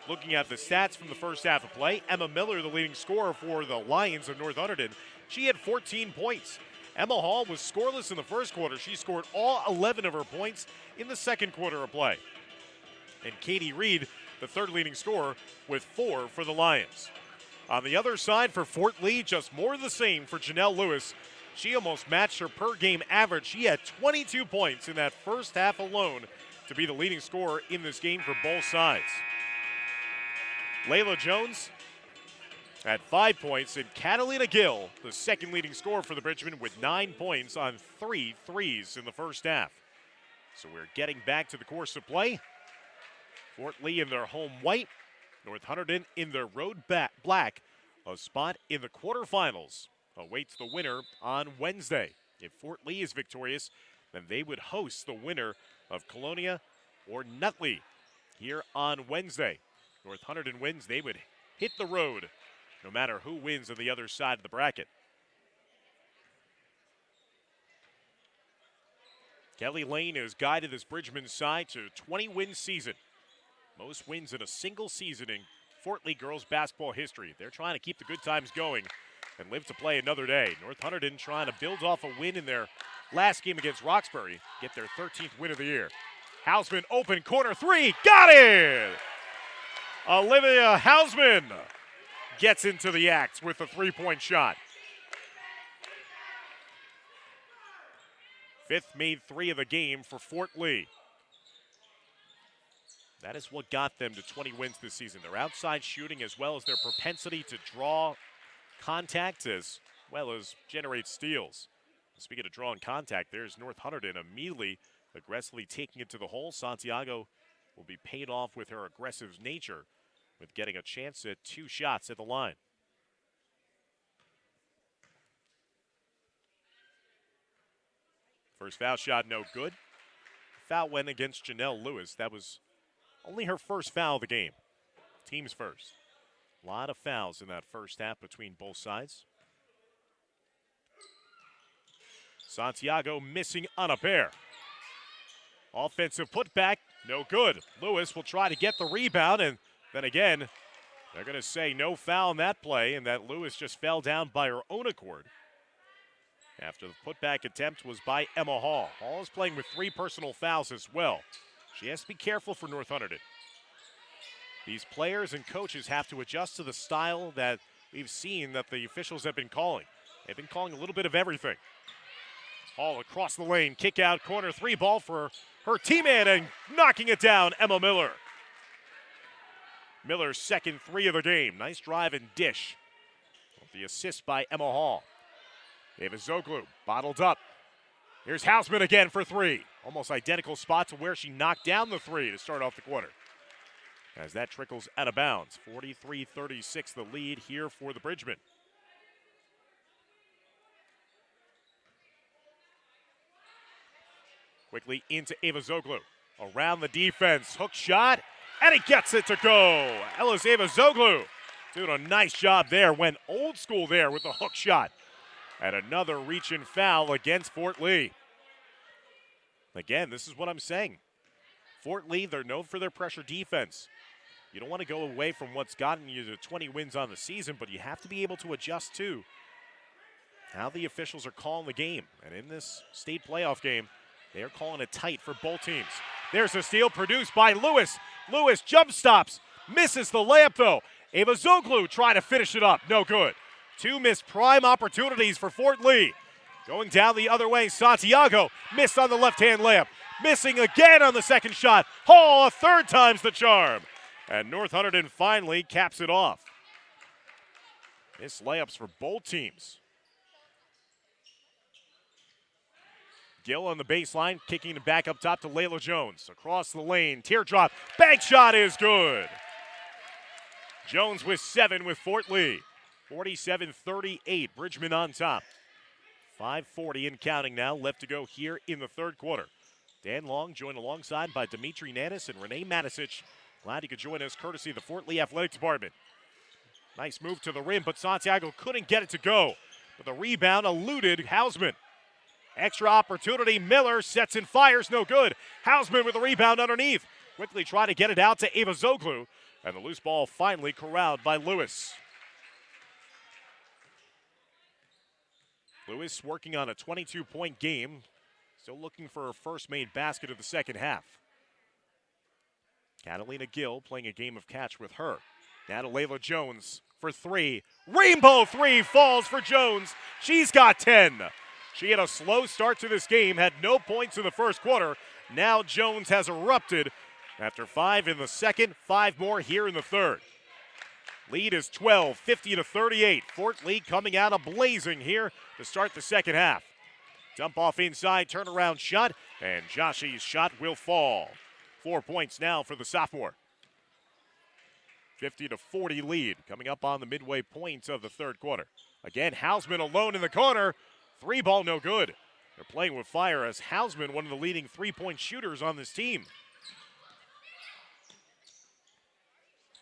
B: Looking at the stats from the first half of play, Emma Miller, the leading scorer for the Lions of North Hunterdon, she had 14 points. Emma Hall was scoreless in the first quarter. She scored all 11 of her points in the second quarter of play. And Katie Reed, the third leading scorer, with 4 for the Lions. On the other side for Fort Lee, just more of the same for Janelle Lewis. She almost matched her per-game average. She had 22 points in that first half alone to be the leading scorer in this game for both sides. Layla Jones at 5 points, and Catalina Gill, the second leading scorer for the Bridgmen, with 9 points on 3 threes in the first half. So we're getting back to the course of play. Fort Lee in their home white, North Hunterdon in their road black. A spot in the quarterfinals awaits the winner on Wednesday. If Fort Lee is victorious, then they would host the winner of Colonia or Nutley here on Wednesday. North Hunterdon wins, they would hit the road no matter who wins on the other side of the bracket. Kelly Lane has guided this Bridgman side to a 20-win season. Most wins in a single season in Fort Lee girls basketball history. They're trying to keep the good times going and live to play another day. North Hunterdon trying to build off a win in their last game against Roxbury, get their 13th win of the year. Hausman open corner 3, got it! Olivia Hausman gets into the act with a 3-point shot. Fifth made 3 of the game for Fort Lee. That is what got them to 20 wins this season. Their outside shooting as well as their propensity to draw contact as well as generate steals. Speaking of drawing contact, there's North Hunterdon immediately aggressively taking it to the hole. Santiago will be paid off with her aggressive nature with getting a chance at 2 shots at the line. First foul shot, no good. Foul went against Janelle Lewis. That was only her first foul of the game. Team's first. A lot of fouls in that first half between both sides. Santiago missing on a pair. Offensive putback, no good. Lewis will try to get the rebound, and then again, they're going to say no foul in that play, and that Lewis just fell down by her own accord. After the putback attempt was by Emma Hall. Hall is playing with 3 personal fouls as well. She has to be careful for North Hunterdon. These players and coaches have to adjust to the style that we've seen that the officials have been calling. They've been calling a little bit of everything. Hall across the lane, kick out, corner 3 ball for her teammate, and knocking it down, Emma Miller. Miller's second 3 of the game. Nice drive and dish. The assist by Emma Hall. Zoglu bottled up. Here's Hausman again for 3. Almost identical spot to where she knocked down the 3 to start off the quarter. As that trickles out of bounds. 43-36 the lead here for the Bridgmen. Quickly into Zoglu. Around the defense. Hook shot. And he gets it to go. Zoglu doing a nice job there. Went old school there with the hook shot. And another reach-in foul against Fort Lee. Again, this is what I'm saying. Fort Lee, they're known for their pressure defense. You don't want to go away from what's gotten you to 20 wins on the season, but you have to be able to adjust to how the officials are calling the game. And in this state playoff game, they are calling it tight for both teams. There's a steal produced by Lewis. Lewis jump stops, misses the layup though. Zoglu trying to finish it up, no good. 2 missed prime opportunities for Fort Lee. Going down the other way, Santiago missed on the left-hand layup. missing again on the second shot. Hall, a third time's the charm. And North Hunterdon finally caps it off. Missed layups for both teams. Gill on the baseline, kicking it back up top to Layla Jones. Across the lane, teardrop, bank shot is good. Jones with 7 with Fort Lee. 47-38, Bridgman on top. 5:40 and counting now left to go here in the third quarter. Dan Long joined alongside by Dimitri Nanis and Renee Matisic. Glad you could join us courtesy of the Fort Lee Athletic Department. Nice move to the rim, but Santiago couldn't get it to go. But the rebound eluded Hausman. Extra opportunity, Miller sets and fires, no good. Hausman with the rebound underneath. Quickly try to get it out to Ava Zoglu. And the loose ball finally corralled by Lewis. Lewis working on a 22-point game. Still looking for her first made basket of the second half. Catalina Gill playing a game of catch with her. Now to Layla Jones for 3. Rainbow 3 falls for Jones. She's got 10. She had a slow start to this game, had no points in the first quarter. Now Jones has erupted after 5 in the second, 5 more here in the third. Lead is 12, 50-38. Fort Lee coming out a blazing here to start the second half. Dump off inside, turnaround shot, and Joshi's shot will fall. 4 points now for the sophomore. 50-40 lead coming up on the midway point of the third quarter. Again, Hausman alone in the corner. 3 ball no good. They're playing with fire as Hausman, one of the leading 3-point shooters on this team.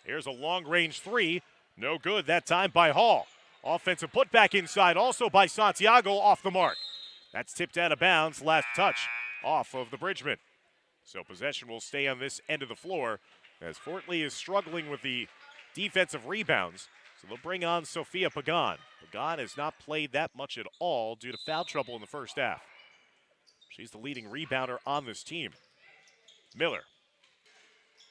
B: Here's a long-range 3. No good that time by Hall. Offensive putback inside also by Santiago off the mark. That's tipped out of bounds. Last touch off of the Bridgman. So possession will stay on this end of the floor as Fort Lee is struggling with the defensive rebounds. So they'll bring on Sophia Pagan. Pagan has not played that much at all due to foul trouble in the first half. She's the leading rebounder on this team. Miller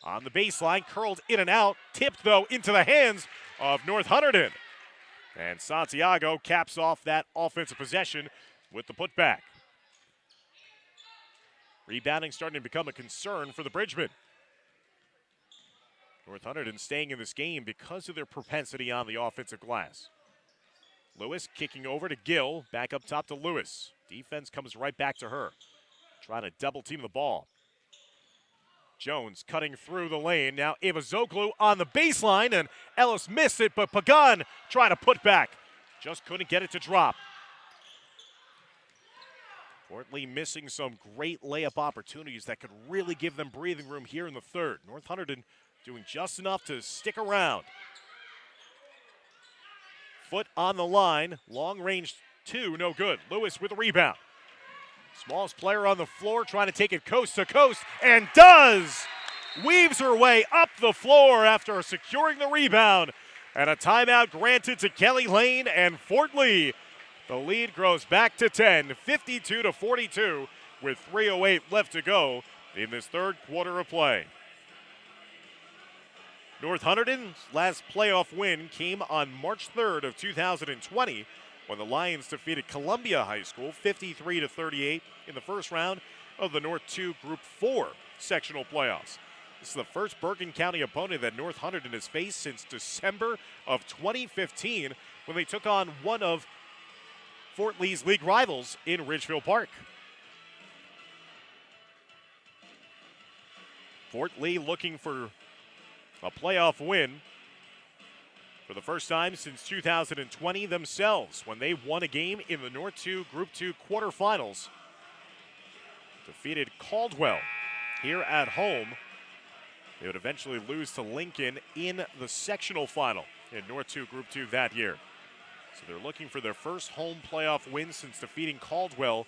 B: on the baseline, curled in and out, tipped though into the hands of North Hunterdon. And Santiago caps off that offensive possession with the putback. Rebounding starting to become a concern for the Bridgmen. North Hunterdon staying in this game because of their propensity on the offensive glass. Lewis kicking over to Gill, back up top to Lewis. Defense comes right back to her. Trying to double team the ball. Jones cutting through the lane. Now Ava Zoglu on the baseline, and Ellis missed it, but Pagan trying to put back. Just couldn't get it to drop. Fort Lee missing some great layup opportunities that could really give them breathing room here in the third. North Hunterdon doing just enough to stick around. Foot on the line, long range 2, no good. Lewis with a rebound. Smallest player on the floor trying to take it coast to coast, and does! Weaves her way up the floor after securing the rebound. And a timeout granted to Kelly Lane and Fort Lee. The lead grows back to 10, 52-42, with 3:08 left to go in this third quarter of play. North Hunterdon's last playoff win came on March 3rd of 2020 when the Lions defeated Columbia High School 53-38 in the first round of the North 2 Group 4 sectional playoffs. This is the first Bergen County opponent that North Hunterdon has faced since December of 2015 when they took on one of Fort Lee's league rivals in Ridgeville Park. Fort Lee looking for a playoff win for the first time since 2020 themselves when they won a game in the North 2 Group 2 quarterfinals. Defeated Caldwell here at home. They would eventually lose to Lincoln in the sectional final in North 2 Group 2 that year. So they're looking for their first home playoff win since defeating Caldwell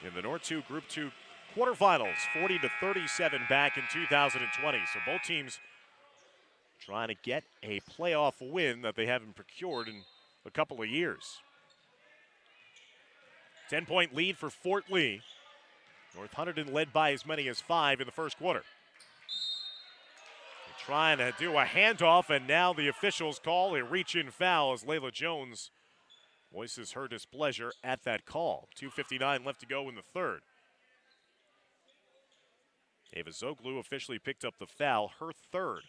B: in the North 2 Group 2 quarterfinals, 40-37 back in 2020. So both teams trying to get a playoff win that they haven't procured in a couple of years. 10-point lead for Fort Lee. North Hunterdon led by as many as 5 in the first quarter. They're trying to do a handoff, and now the officials call a reach-in foul as Layla Jones voices her displeasure at that call. 2:59 left to go in the third. Ava Zoglu officially picked up the foul, her third.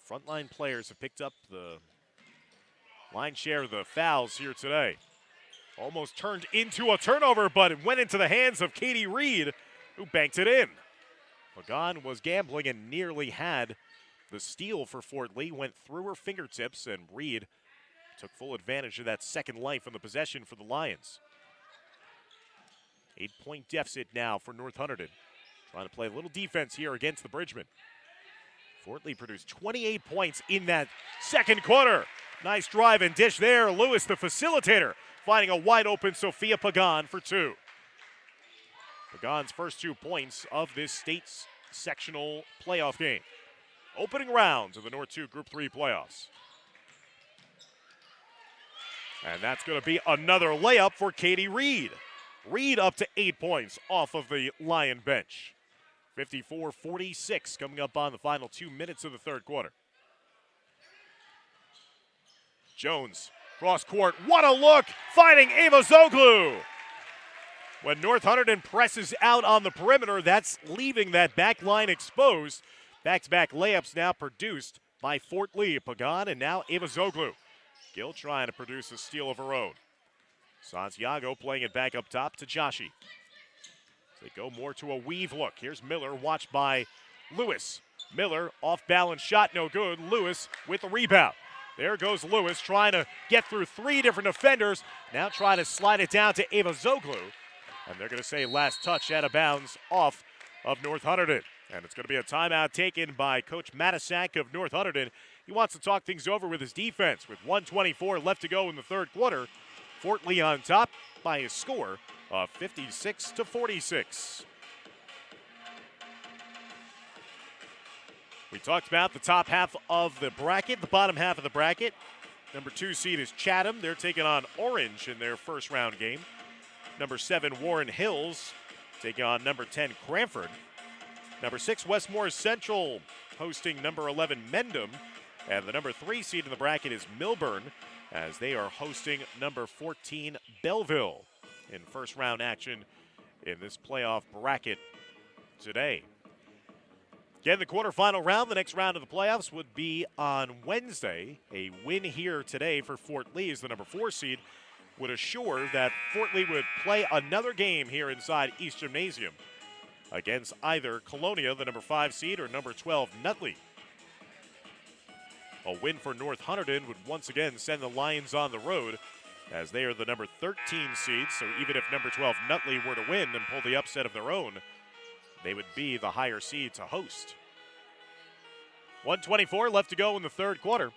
B: Frontline players have picked up the line share of the fouls here today. Almost turned into a turnover, but it went into the hands of Katie Reed, who banked it in. Pagan was gambling and nearly had the steal for Fort Lee, went through her fingertips, and Reed took full advantage of that second life on the possession for the Lions. 8-point deficit now for North Hunterdon. Trying to play a little defense here against the Bridgmen. Fort Lee produced 28 points in that second quarter. Nice drive and dish there. Lewis, the facilitator, finding a wide open Sophia Pagan for two. Pagan's first 2 points of this state's sectional playoff game. Opening round of the North 2 Group 3 playoffs. And that's going to be another layup for Katie Reed. Reed up to 8 points off of the Lion bench. 54-46 coming up on the final 2 minutes of the third quarter. Jones, cross court, what a look, finding Ava Zoglu. When North Hunterdon presses out on the perimeter, that's leaving that back line exposed. Back-to-back layups now produced by Fort Lee. Pagan and now Ava Zoglu. Gill trying to produce a steal of her own. Santiago playing it back up top to Joshi. They go more to a weave look. Here's Miller, watched by Lewis. Miller, off-balance shot, no good. Lewis with the rebound. There goes Lewis trying to get through 3 different defenders. Now trying to slide it down to Ava Zoglu. And they're going to say last touch out of bounds off of North Hunterdon. And it's going to be a timeout taken by Coach Matisak of North Hunterdon. He wants to talk things over with his defense. With 1:24 left to go in the third quarter, Fort Lee on top by a score of 56-46. We talked about the top half of the bracket, the bottom half of the bracket. Number 2 seed is Chatham. They're taking on Orange in their first round game. Number 7, Warren Hills, taking on number 10, Cranford. Number 6, Westmore Central, hosting number 11, Mendham. And the number 3 seed in the bracket is Milburn, as they are hosting number 14, Belleville, in first round action in this playoff bracket today. Again, the quarterfinal round, the next round of the playoffs would be on Wednesday. A win here today for Fort Lee as the number 4 seed would assure that Fort Lee would play another game here inside East Gymnasium against either Colonia, the number 5 seed, or number 12, Nutley. A win for North Hunterdon would once again send the Lions on the road, as they are the number 13 seed, so even if number 12 Nutley were to win and pull the upset of their own, they would be the higher seed to host. 1:24 left to go in the third quarter.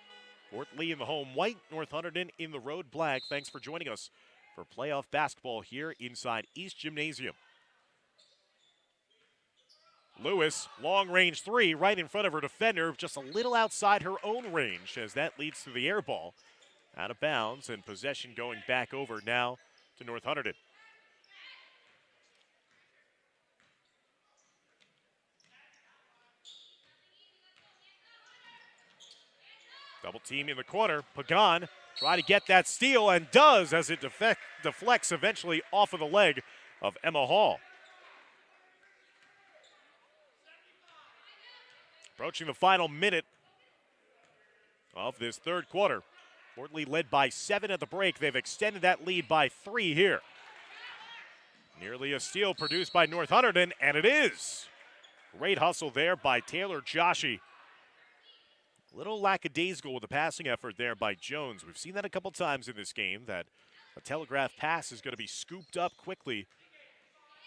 B: Fort Lee in the home white, North Hunterdon in the road black. Thanks for joining us for playoff basketball here inside East Gymnasium. Lewis, long-range 3, right in front of her defender, just a little outside her own range, as that leads to the air ball. Out of bounds, and possession going back over now to North Hunterdon. Double team in the corner. Pagan try to get that steal, and does, as it deflects eventually off of the leg of Emma Hall. Approaching the final minute of this third quarter. Fort Lee led by 7 at the break. They've extended that lead by 3 here. Nearly a steal produced by North Hunterdon, and it is. Great hustle there by Taylor Joshi. Little lackadaisical with the passing effort there by Jones. We've seen that a couple times in this game, that a telegraph pass is going to be scooped up quickly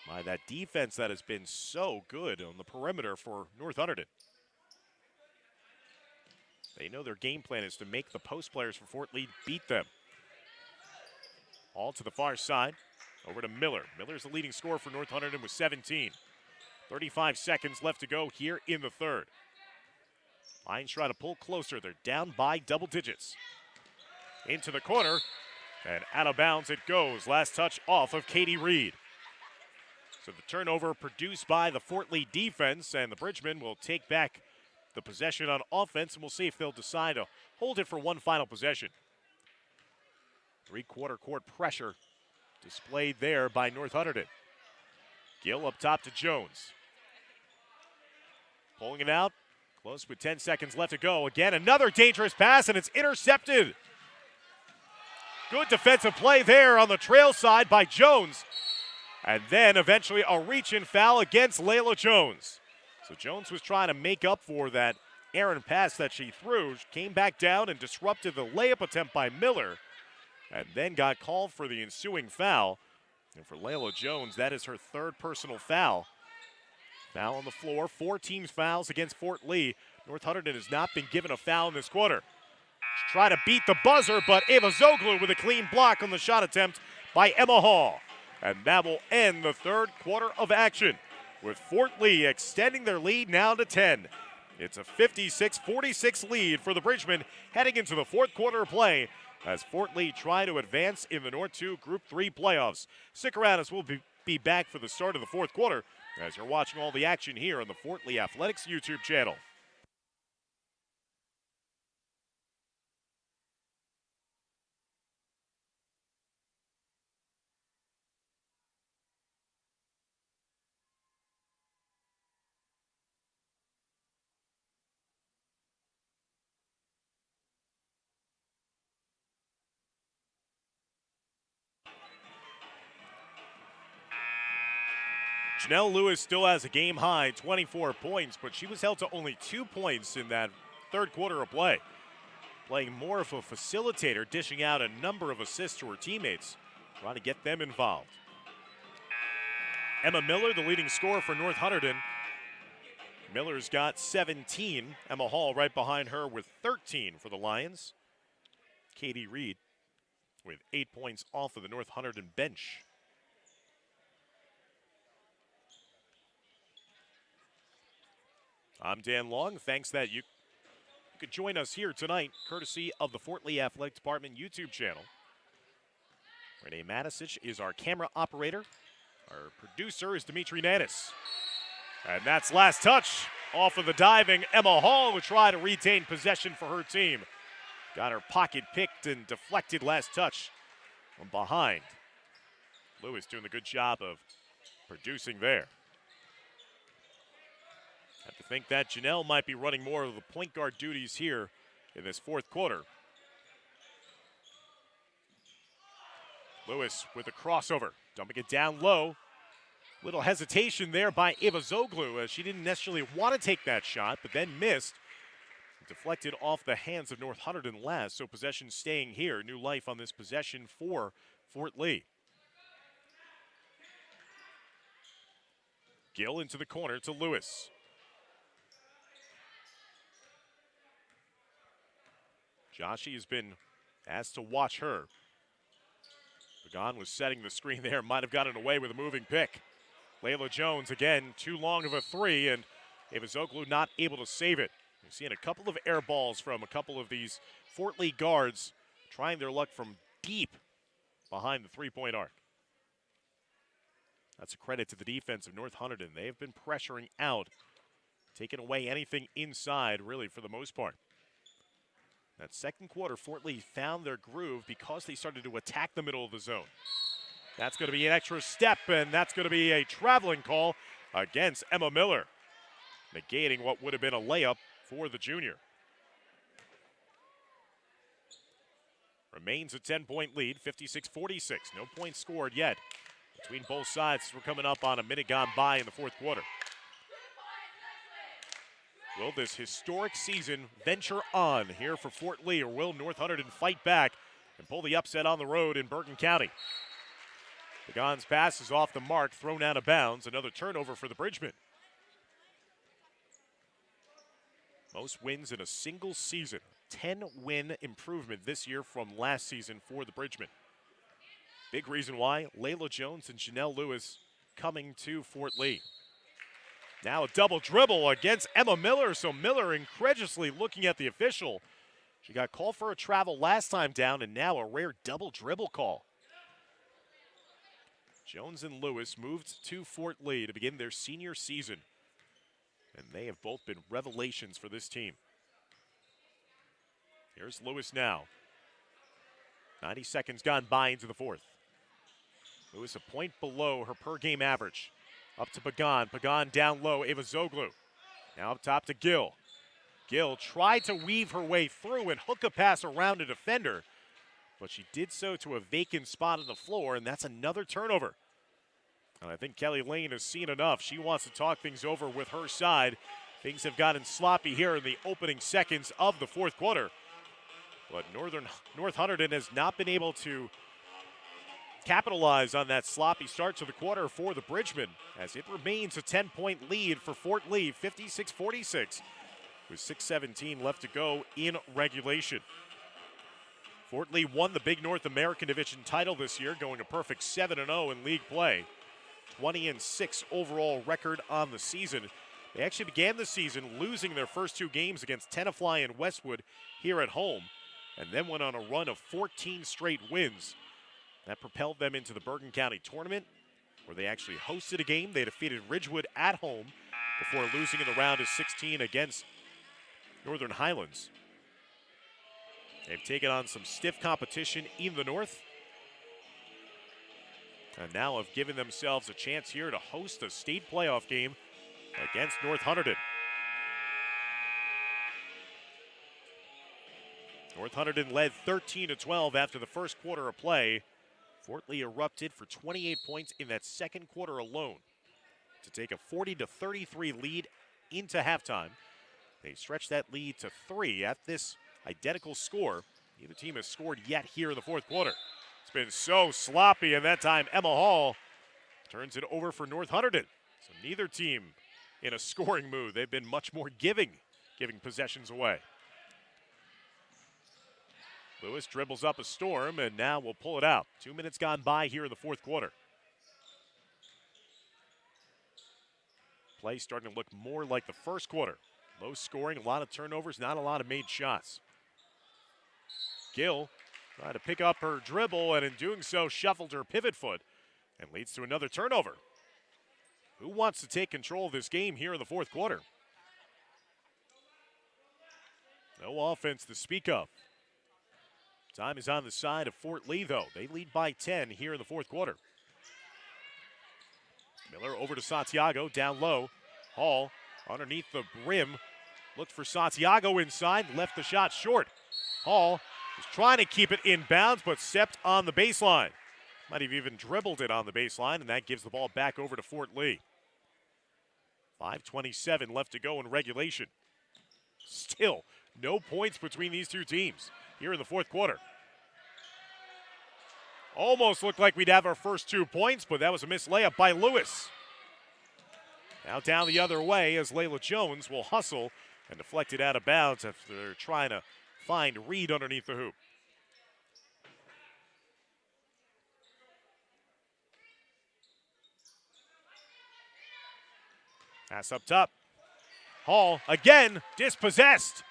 B: by that defense that has been so good on the perimeter for North Hunterdon. They know their game plan is to make the post players for Fort Lee beat them. All to the far side, over to Miller. Miller's the leading scorer for North Hunterdon with 17. 35 seconds left to go here in the third. Lions try to pull closer. They're down by double digits. Into the corner, and out of bounds it goes. Last touch off of Katie Reed. So the turnover produced by the Fort Lee defense, and the Bridgmen will take back the possession on offense, and we'll see if they'll decide to hold it for one final possession. Three-quarter court pressure displayed there by North Hunterdon. Gill up top to Jones. Pulling it out. Close with 10 seconds left to go. Again, another dangerous pass, and it's intercepted. Good defensive play there on the trail side by Jones. And then eventually a reach-in foul against Layla Jones. So Jones was trying to make up for that errant pass that she threw. She came back down and disrupted the layup attempt by Miller, and then got called for the ensuing foul. And for Layla Jones, that is her third personal foul. Foul on the floor, 4 teams fouls against Fort Lee. North Hunterdon has not been given a foul in this quarter. She tried to beat the buzzer, but Ava Zoglu with a clean block on the shot attempt by Emma Hall. And that will end the third quarter of action, with Fort Lee extending their lead now to 10. It's a 56-46 lead for the Bridgemen heading into the fourth quarter of play as Fort Lee try to advance in the North 2 Group 3 playoffs. Stick around as we'll be back for the start of the fourth quarter as you're watching all the action here on the Fort Lee Athletics YouTube channel. Janelle Lewis still has a game-high 24 points, but she was held to only 2 points in that third quarter of play. Playing more of a facilitator, dishing out a number of assists to her teammates, trying to get them involved. Emma Miller, the leading scorer for North Hunterdon. Miller's got 17. Emma Hall right behind her with 13 for the Lions. Katie Reed with 8 points off of the North Hunterdon bench. I'm Dan Long. Thanks that you could join us here tonight, courtesy of the Fort Lee Athletic Department YouTube channel. Renee Matisich is our camera operator. Our producer is Dimitri Nanis. And that's last touch off of the diving Emma Hall, who tried to retain possession for her team. Got her pocket picked and deflected last touch from behind. Lewis doing a good job of producing there. Have to think that Janelle might be running more of the point guard duties here in this fourth quarter. Lewis with a crossover, dumping it down low. Little hesitation there by Ava Zoglu as she didn't necessarily want to take that shot, but then missed. Deflected off the hands of North Hunterdon last, so possession staying here. New life on this possession for Fort Lee. Gill into the corner to Lewis. Joshi has been asked to watch her. Pagan was setting the screen there, might have gotten away with a moving pick. Layla Jones, again, too long of a three, and Ava Zoglu not able to save it. We've seen a couple of air balls from a couple of these Fort Lee guards trying their luck from deep behind the three-point arc. That's a credit to the defense of North Hunterdon. They have been pressuring out, taking away anything inside, really, for the most part. That second quarter, Fort Lee found their groove because they started to attack the middle of the zone. That's going to be an extra step, and that's going to be a traveling call against Emma Miller, negating what would have been a layup for the junior. Remains a 10-point lead, 56-46. No points scored yet between both sides. We're coming up on a minute gone by in the fourth quarter. Will this historic season venture on here for Fort Lee, or will North Hunterdon fight back and pull the upset on the road in Bergen County? Pagan's pass is off the mark, thrown out of bounds. Another turnover for the Bridgemen. Most wins in a single season. 10-win improvement this year from last season for the Bridgemen. Big reason why, Layla Jones and Janelle Lewis coming to Fort Lee. Now a double dribble against Emma Miller, so Miller incredulously looking at the official. She got called for a travel last time down, and now a rare double dribble call. Jones and Lewis moved to Fort Lee to begin their senior season, and they have both been revelations for this team. Here's Lewis now. 90 seconds gone by into the fourth. Lewis a point below her per-game average Up to Pagan. Pagan down low. Ava Zoglu. Now up top to Gill. Gill tried to weave her way through and hook a pass around a defender, but she did so to a vacant spot on the floor, and that's another turnover. And I think Kelly Lane has seen enough. She wants to talk things over with her side. Things have gotten sloppy here in the opening seconds of the fourth quarter. But North Hunterdon has not been able to capitalize on that sloppy start to the quarter for the Bridgemen, as it remains a 10-point lead for Fort Lee, 56-46, with 6:17 left to go in regulation. Fort Lee won the Big North American Division title this year, going a perfect 7-0 in league play. 20-6 overall record on the season. They actually began the season losing their first two games against Tenafly and Westwood here at home, and then went on a run of 14 straight wins. That propelled them into the Bergen County tournament, where they actually hosted a game. They defeated Ridgewood at home before losing in the round of 16 against Northern Highlands. They've taken on some stiff competition in the north, and now have given themselves a chance here to host a state playoff game against North Hunterdon. North Hunterdon led 13-12 after the first quarter of play. Fort Lee erupted for 28 points in that second quarter alone to take a 40-33 lead into halftime. They stretched that lead to 3 at this identical score. Neither team has scored yet here in the fourth quarter. It's been so sloppy, and that time Emma Hall turns it over for North Hunterdon. So neither team in a scoring mood. They've been much more giving possessions away. Lewis dribbles up a storm, and now will pull it out. 2 minutes gone by here in the fourth quarter. Play starting to look more like the first quarter. Low scoring, a lot of turnovers, not a lot of made shots. Gill tried to pick up her dribble, and in doing so, shuffled her pivot foot and leads to another turnover. Who wants to take control of this game here in the fourth quarter? No offense to speak of. Time is on the side of Fort Lee, though. They lead by 10 here in the fourth quarter. Miller over to Santiago, down low. Hall underneath the rim. Looked for Santiago inside, left the shot short. Hall was trying to keep it in bounds, but stepped on the baseline. Might have even dribbled it on the baseline, and that gives the ball back over to Fort Lee. 5:27 left to go in regulation. Still, no points between these two teams here in the fourth quarter. Almost looked like we'd have our first 2 points, but that was a missed layup by Lewis. Now down the other way as Layla Jones will hustle and deflect it out of bounds after they're trying to find Reed underneath the hoop. Pass up top. Hall again dispossessed.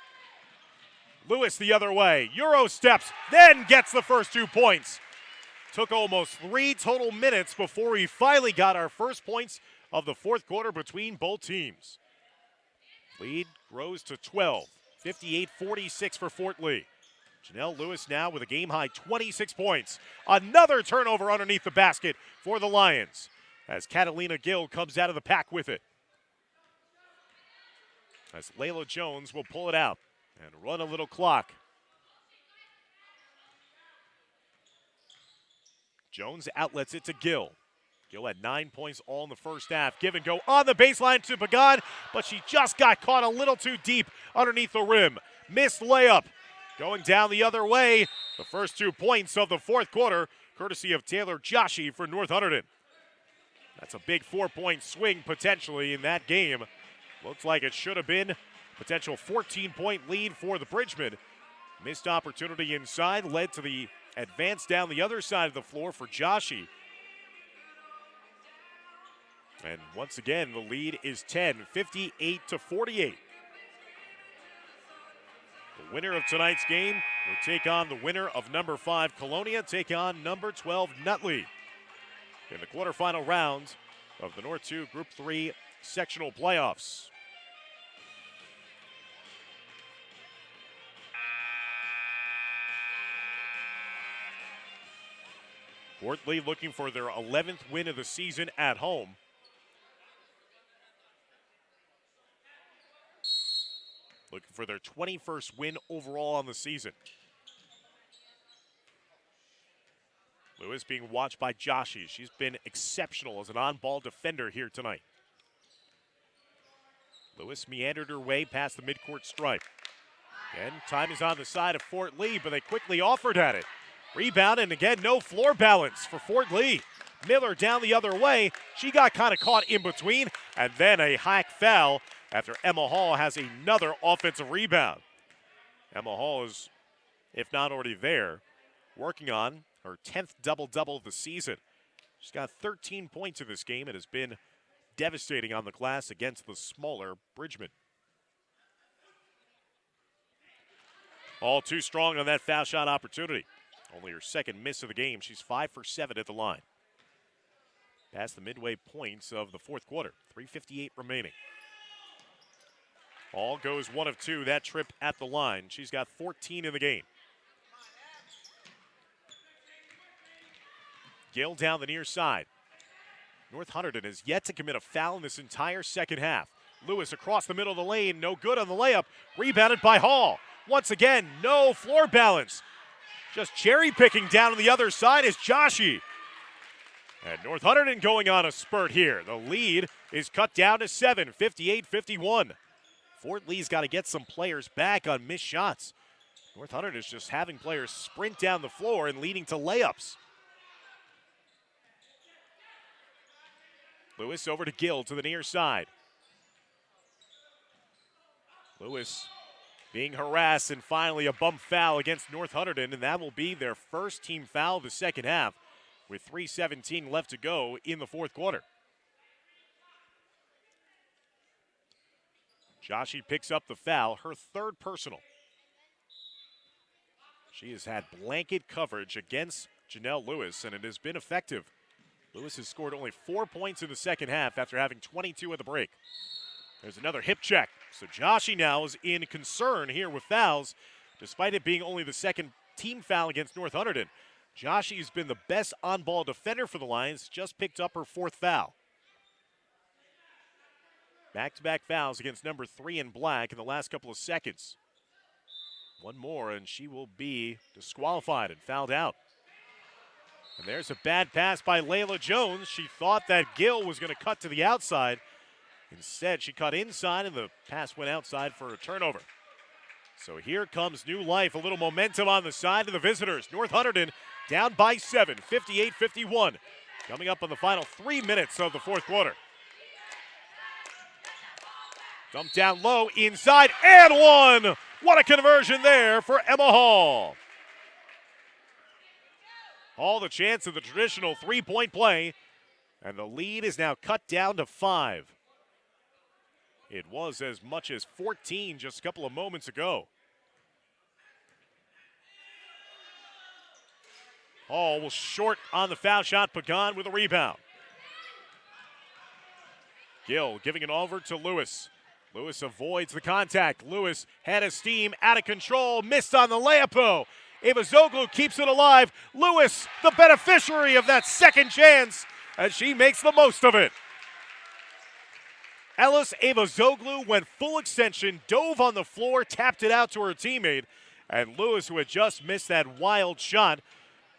B: Lewis the other way. Euro steps, then gets the first 2 points. Took almost 3 total minutes before we finally got our first points of the fourth quarter between both teams. Lead grows to 12, 58-46 for Fort Lee. Janelle Lewis now with a game-high 26 points. Another turnover underneath the basket for the Lions as Catalina Gill comes out of the pack with it. As Layla Jones will pull it out and run a little clock. Jones outlets it to Gill. Gill had 9 points all in the first half. Give and go on the baseline to Pagan, but she just got caught a little too deep underneath the rim. Missed layup. Going down the other way. The first 2 points of the fourth quarter, courtesy of Taylor Joshi for North Hunterdon. That's a big 4-point swing potentially in that game. Looks like it should have been potential 14-point lead for the Bridgemen. Missed opportunity inside led to the advance down the other side of the floor for Joshi. And once again, the lead is 10, 58-48. The winner of tonight's game will take on the winner of number 5 Colonia, take on number 12 Nutley in the quarterfinal round of the North 2 Group 3 sectional playoffs. Fort Lee looking for their 11th win of the season at home. looking for their 21st win overall on the season. Lewis being watched by Joshi. She's been exceptional as an on-ball defender here tonight. Lewis meandered her way past the midcourt stripe. Again, time is on the side of Fort Lee, but they quickly offered at it. Rebound, and again, no floor balance for Fort Lee. Miller down the other way. She got kind of caught in between, and then a hack foul after Emma Hall has another offensive rebound. Emma Hall is, if not already there, working on her 10th double-double of the season. She's got 13 points in this game and has been devastating on the glass against the smaller Bridgman. All too strong on that foul shot opportunity. Only her second miss of the game. She's 5 for 7 at the line. Past the midway points of the fourth quarter. 3:58 remaining. Hall goes 1 of 2 that trip at the line. She's got 14 in the game. Gill down the near side. North Hunterdon has yet to commit a foul in this entire second half. Lewis across the middle of the lane, no good on the layup. Rebounded by Hall. Once again, no floor balance. Just cherry picking down on the other side is Joshi. And North Hunterdon going on a spurt here. The lead is cut down to 7, 58-51. Fort Lee's got to get some players back on missed shots. North Hunterdon is just having players sprint down the floor and leading to layups. Lewis over to Gill to the near side. Lewis being harassed, and finally a bump foul against North Hunterdon, and that will be their first team foul of the second half with 3:17 left to go in the fourth quarter. Joshi picks up the foul, her third personal. She has had blanket coverage against Janelle Lewis, and it has been effective. Lewis has scored only 4 points in the second half after having 22 at the break. There's another hip check. So Joshi now is in concern here with fouls, despite it being only the second team foul against North Hunterdon. Joshi's been the best on-ball defender for the Lions, just picked up her 4th foul. Back-to-back fouls against number 3 in black in the last couple of seconds. One more, and she will be disqualified and fouled out. And there's a bad pass by Layla Jones. She thought that Gill was going to cut to the outside. Instead, she cut inside, and the pass went outside for a turnover. So here comes new life, a little momentum on the side of the visitors. North Hunterdon down by 7, 58-51. Coming up on the final 3 minutes of the fourth quarter. Dumped down low, inside, and one! What a conversion there for Emma Hall. All the chance of the traditional three-point play, and the lead is now cut down to 5. It was as much as 14 just a couple of moments ago. Hall will short on the foul shot. Pagan with a rebound. Gill giving it over to Lewis. Lewis avoids the contact. Lewis head of steam, out of control, missed on the layup though. Evazoglu keeps it alive. Lewis, the beneficiary of that second chance, as she makes the most of it. Ellis Evazoglu went full extension, dove on the floor, tapped it out to her teammate, and Lewis, who had just missed that wild shot,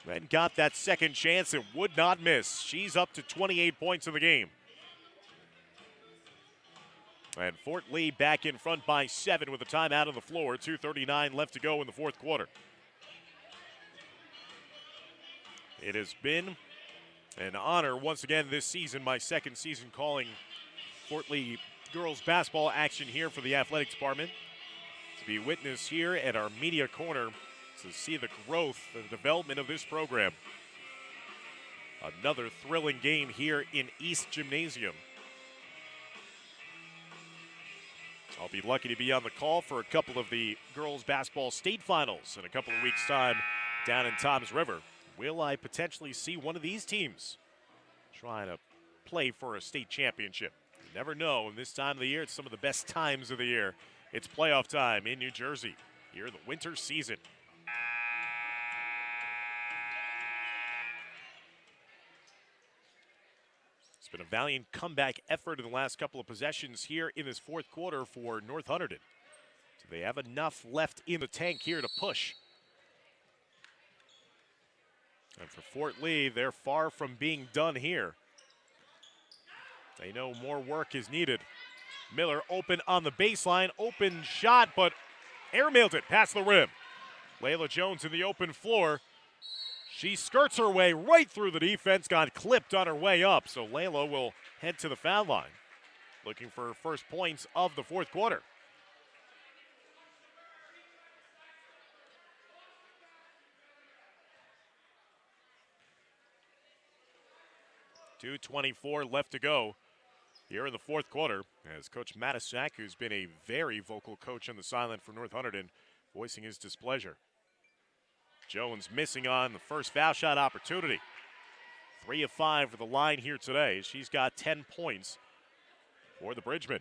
B: then got that second chance and would not miss. She's up to 28 points in the game. And Fort Lee back in front by 7 with a timeout on the floor. 2:39 left to go in the fourth quarter. It has been an honor once again this season, my second season calling Fort Lee girls basketball action here for the athletics department. To be witness here at our media corner to see the growth and development of this program. Another thrilling game here in East Gymnasium. I'll be lucky to be on the call for a couple of the girls basketball state finals in a couple of weeks' time down in Toms River. Will I potentially see one of these teams trying to play for a state championship? You never know. And this time of the year, it's some of the best times of the year. It's playoff time in New Jersey here in the winter season. It's been a valiant comeback effort in the last couple of possessions here in this fourth quarter for North Hunterdon. So they have enough left in the tank here to push. And for Fort Lee, they're far from being done here. They know more work is needed. Miller open on the baseline, open shot, but airmailed it past the rim. Layla Jones in the open floor. She skirts her way right through the defense, got clipped on her way up. So Layla will head to the foul line, looking for her first points of the fourth quarter. .224 left to go here in the fourth quarter, as Coach Matisak, who's been a very vocal coach on the sideline for North Hunterdon, voicing his displeasure. Jones missing on the first foul shot opportunity. 3 of 5 for the line here today. She's got 10 points for the Bridgemen.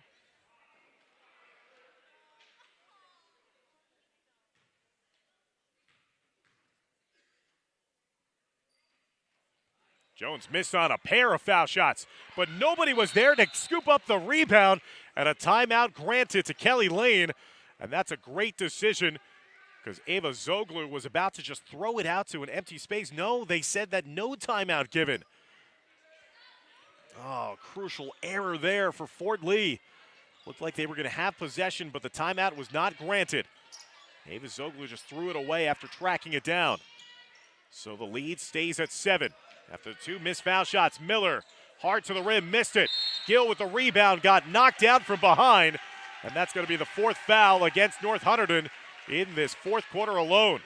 B: Jones missed on a pair of foul shots, but nobody was there to scoop up the rebound, and a timeout granted to Kelly Lane. And that's a great decision, because Ava Zoglu was about to just throw it out to an empty space. No, they said that no timeout given. Oh, crucial error there for Fort Lee. Looked like they were going to have possession, but the timeout was not granted. Ava Zoglu just threw it away after tracking it down. So the lead stays at 7. After 2 missed foul shots, Miller, hard to the rim, missed it. Gill with the rebound, got knocked down from behind, and that's going to be the 4th foul against North Hunterdon in this fourth quarter alone.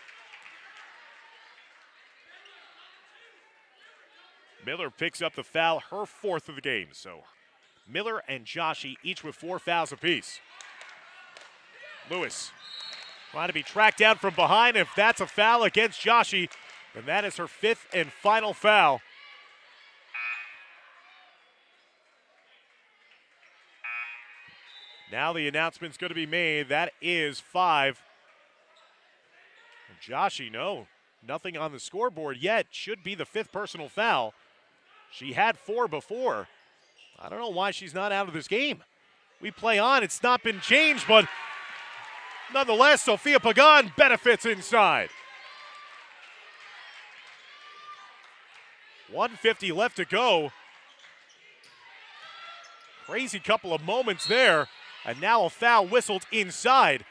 B: Miller picks up the foul, her 4th of the game. So Miller and Joshi each with 4 fouls apiece. Lewis trying to be tracked down from behind. If that's a foul against Joshi, then that is her 5th and final foul. Now the announcement's going to be made. That is 5. Joshi, no, nothing on the scoreboard yet. Should be the 5th personal foul. She had 4 before. I don't know why she's not out of this game. We play on. It's not been changed, but nonetheless, Sophia Pagan benefits inside. 1:50 left to go. Crazy couple of moments there, and now a foul whistled inside.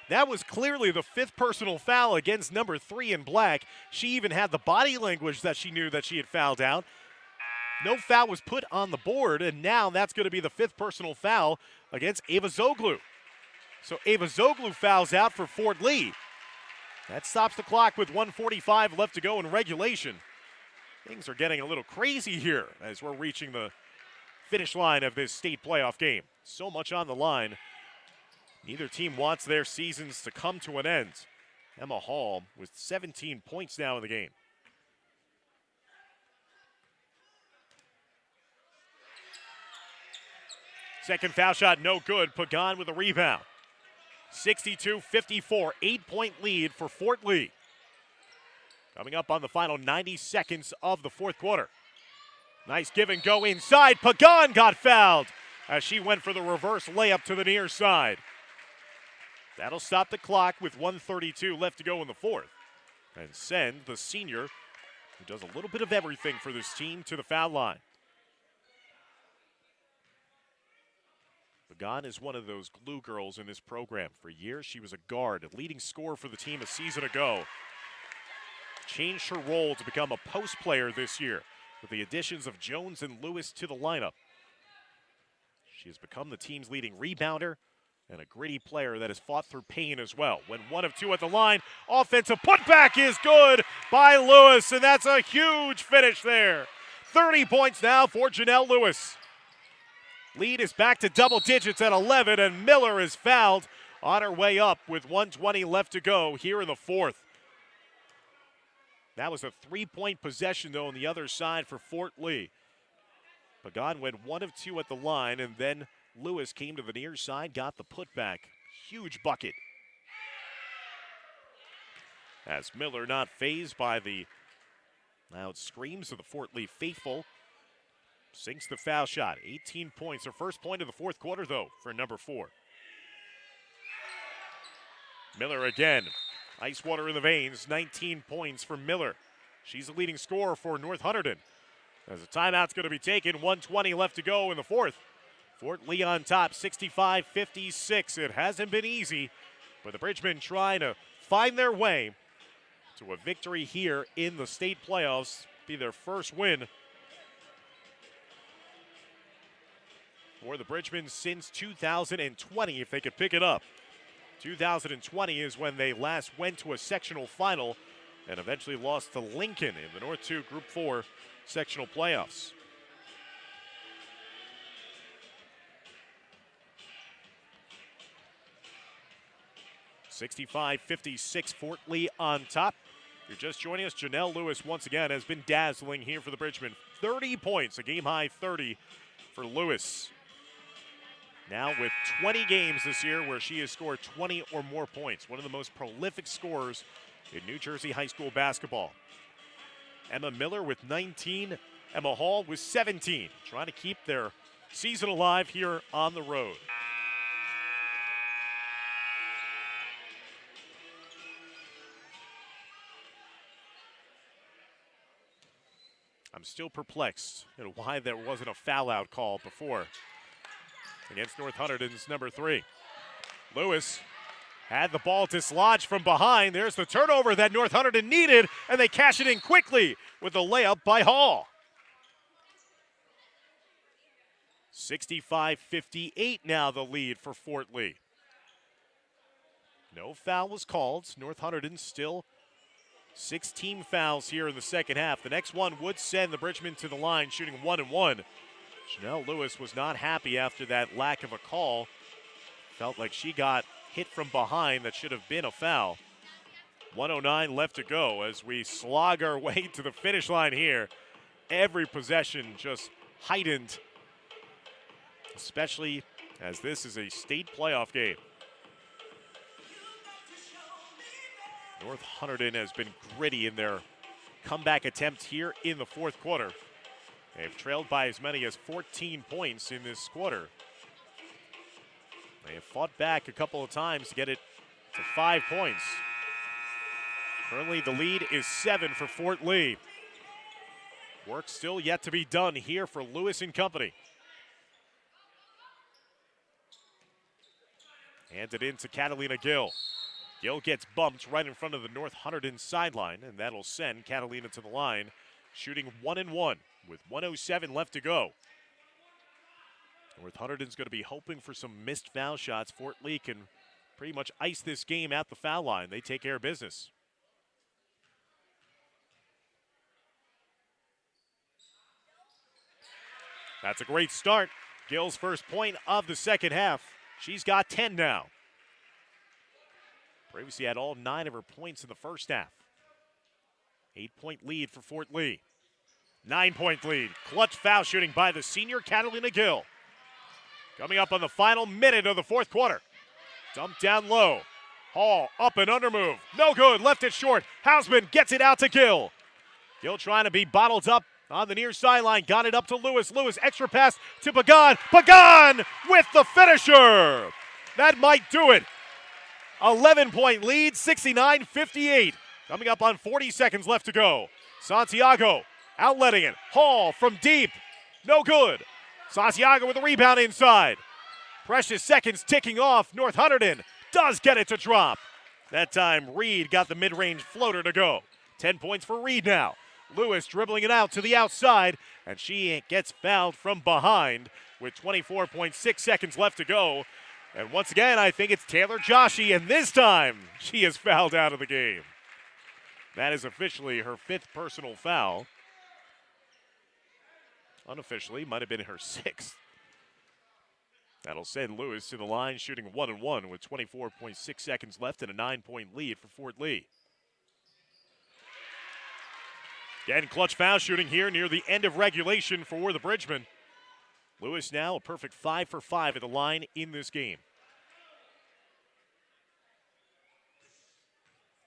B: That was clearly the 5th personal foul against number 3 in black. She even had the body language that she knew that she had fouled out. No foul was put on the board, and now that's going to be the 5th personal foul against Ava Zoglu. So Ava Zoglu fouls out for Fort Lee. That stops the clock with 1:45 left to go in regulation. Things are getting a little crazy here as we're reaching the finish line of this state playoff game. So much on the line. Neither team wants their seasons to come to an end. Emma Hall with 17 points now in the game. Second foul shot, no good. Pagan with a rebound. 62-54, 8-point lead for Fort Lee. Coming up on the final 90 seconds of the fourth quarter. Nice give and go inside. Pagan got fouled as she went for the reverse layup to the near side. That'll stop the clock with 1:32 left to go in the fourth, and send the senior, who does a little bit of everything for this team, to the foul line. Pagan is one of those glue girls in this program. For years, she was a guard, a leading scorer for the team a season ago. Changed her role to become a post player this year with the additions of Jones and Lewis to the lineup. She has become the team's leading rebounder and a gritty player that has fought through pain as well. When 1 of 2 at the line, offensive putback is good by Lewis, and that's a huge finish there. 30 points now for Janelle Lewis. Lead is back to double digits at 11, and Miller is fouled on her way up with 1:20 left to go here in the fourth. That was a 3-point possession, though, on the other side for Fort Lee. Pagan went 1 of 2 at the line, and then Lewis came to the near side, got the putback. Huge bucket. As Miller not fazed by the loud screams of the Fort Lee faithful, sinks the foul shot. 18 points. Her first point of the fourth quarter, though, for number 4. Miller again. Ice water in the veins, 19 points for Miller. She's the leading scorer for North Hunterdon. As a timeout's going to be taken, 1:20 left to go in the fourth. Fort Lee on top, 65-56. It hasn't been easy, but the Bridgemen trying to find their way to a victory here in the state playoffs. Be their first win for the Bridgemen since 2020, if they could pick it up. 2020 is when they last went to a sectional final and eventually lost to Lincoln in the North 2 Group 4 sectional playoffs. (65-56) Fort Lee on top. If you're just joining us, Janelle Lewis once again has been dazzling here for the Bridgemen. 30 points, a game-high 30 for Lewis. Now with 20 games this year where she has scored 20 or more points. One of the most prolific scorers in New Jersey high school basketball. Emma Miller with 19. Emma Hall with 17. Trying to keep their season alive here on the road. I'm still perplexed at why there wasn't a foul-out call before against North Hunterdon's number 3. Lewis had the ball dislodged from behind. There's the turnover that North Hunterdon needed, and they cash it in quickly with a layup by Hall. 65-58 now the lead for Fort Lee. No foul was called. North Hunterdon still 16 fouls here in the second half. The next one would send the Bridgemen to the line, shooting 1-1. Janelle Lewis was not happy after that lack of a call. Felt like she got hit from behind that should have been a foul. 1:09 left to go as we slog our way to the finish line here. Every possession just heightened, especially as this is a state playoff game. North Hunterdon has been gritty in their comeback attempts here in the fourth quarter. They've trailed by as many as 14 points in this quarter. They have fought back a couple of times to get it to 5 points. Currently the lead is 7 for Fort Lee. Work still yet to be done here for Lewis and company. Handed in to Catalina Gill. Gill gets bumped right in front of the North Hunterdon sideline, and that'll send Catalina to the line, shooting 1-1 with 1:07 left to go. North Hunterdon's going to be hoping for some missed foul shots. Fort Lee can pretty much ice this game at the foul line. They take care of business. That's a great start. Gill's first point of the second half. She's got 10 now. Previously had all 9 of her points in the first half. 8-point lead for Fort Lee. 9-point lead. Clutch foul shooting by the senior Catalina Gill. Coming up on the final minute of the fourth quarter. Dumped down low. Hall up and under move. No good. Left it short. Hausman gets it out to Gill. Gill trying to be bottled up on the near sideline. Got it up to Lewis. Lewis extra pass to Pagan. Pagan with the finisher. That might do it. 11-point lead, 69-58. Coming up on 40 seconds left to go. Santiago outletting it. Hall from deep. No good. Santiago with a rebound inside. Precious seconds ticking off. North Hunterdon does get it to drop. That time Reed got the mid-range floater to go. 10 points for Reed now. Lewis dribbling it out to the outside, and she gets fouled from behind with 24.6 seconds left to go. And once again, I think it's Taylor Joshi, and this time she is fouled out of the game. That is officially her 5th personal foul. Unofficially, might have been her 6th. That'll send Lewis to the line, shooting 1-1 with 24.6 seconds left and a 9-point lead for Fort Lee. Again, clutch foul shooting here near the end of regulation for the Bridgemen. Lewis now a perfect 5 for 5 at the line in this game.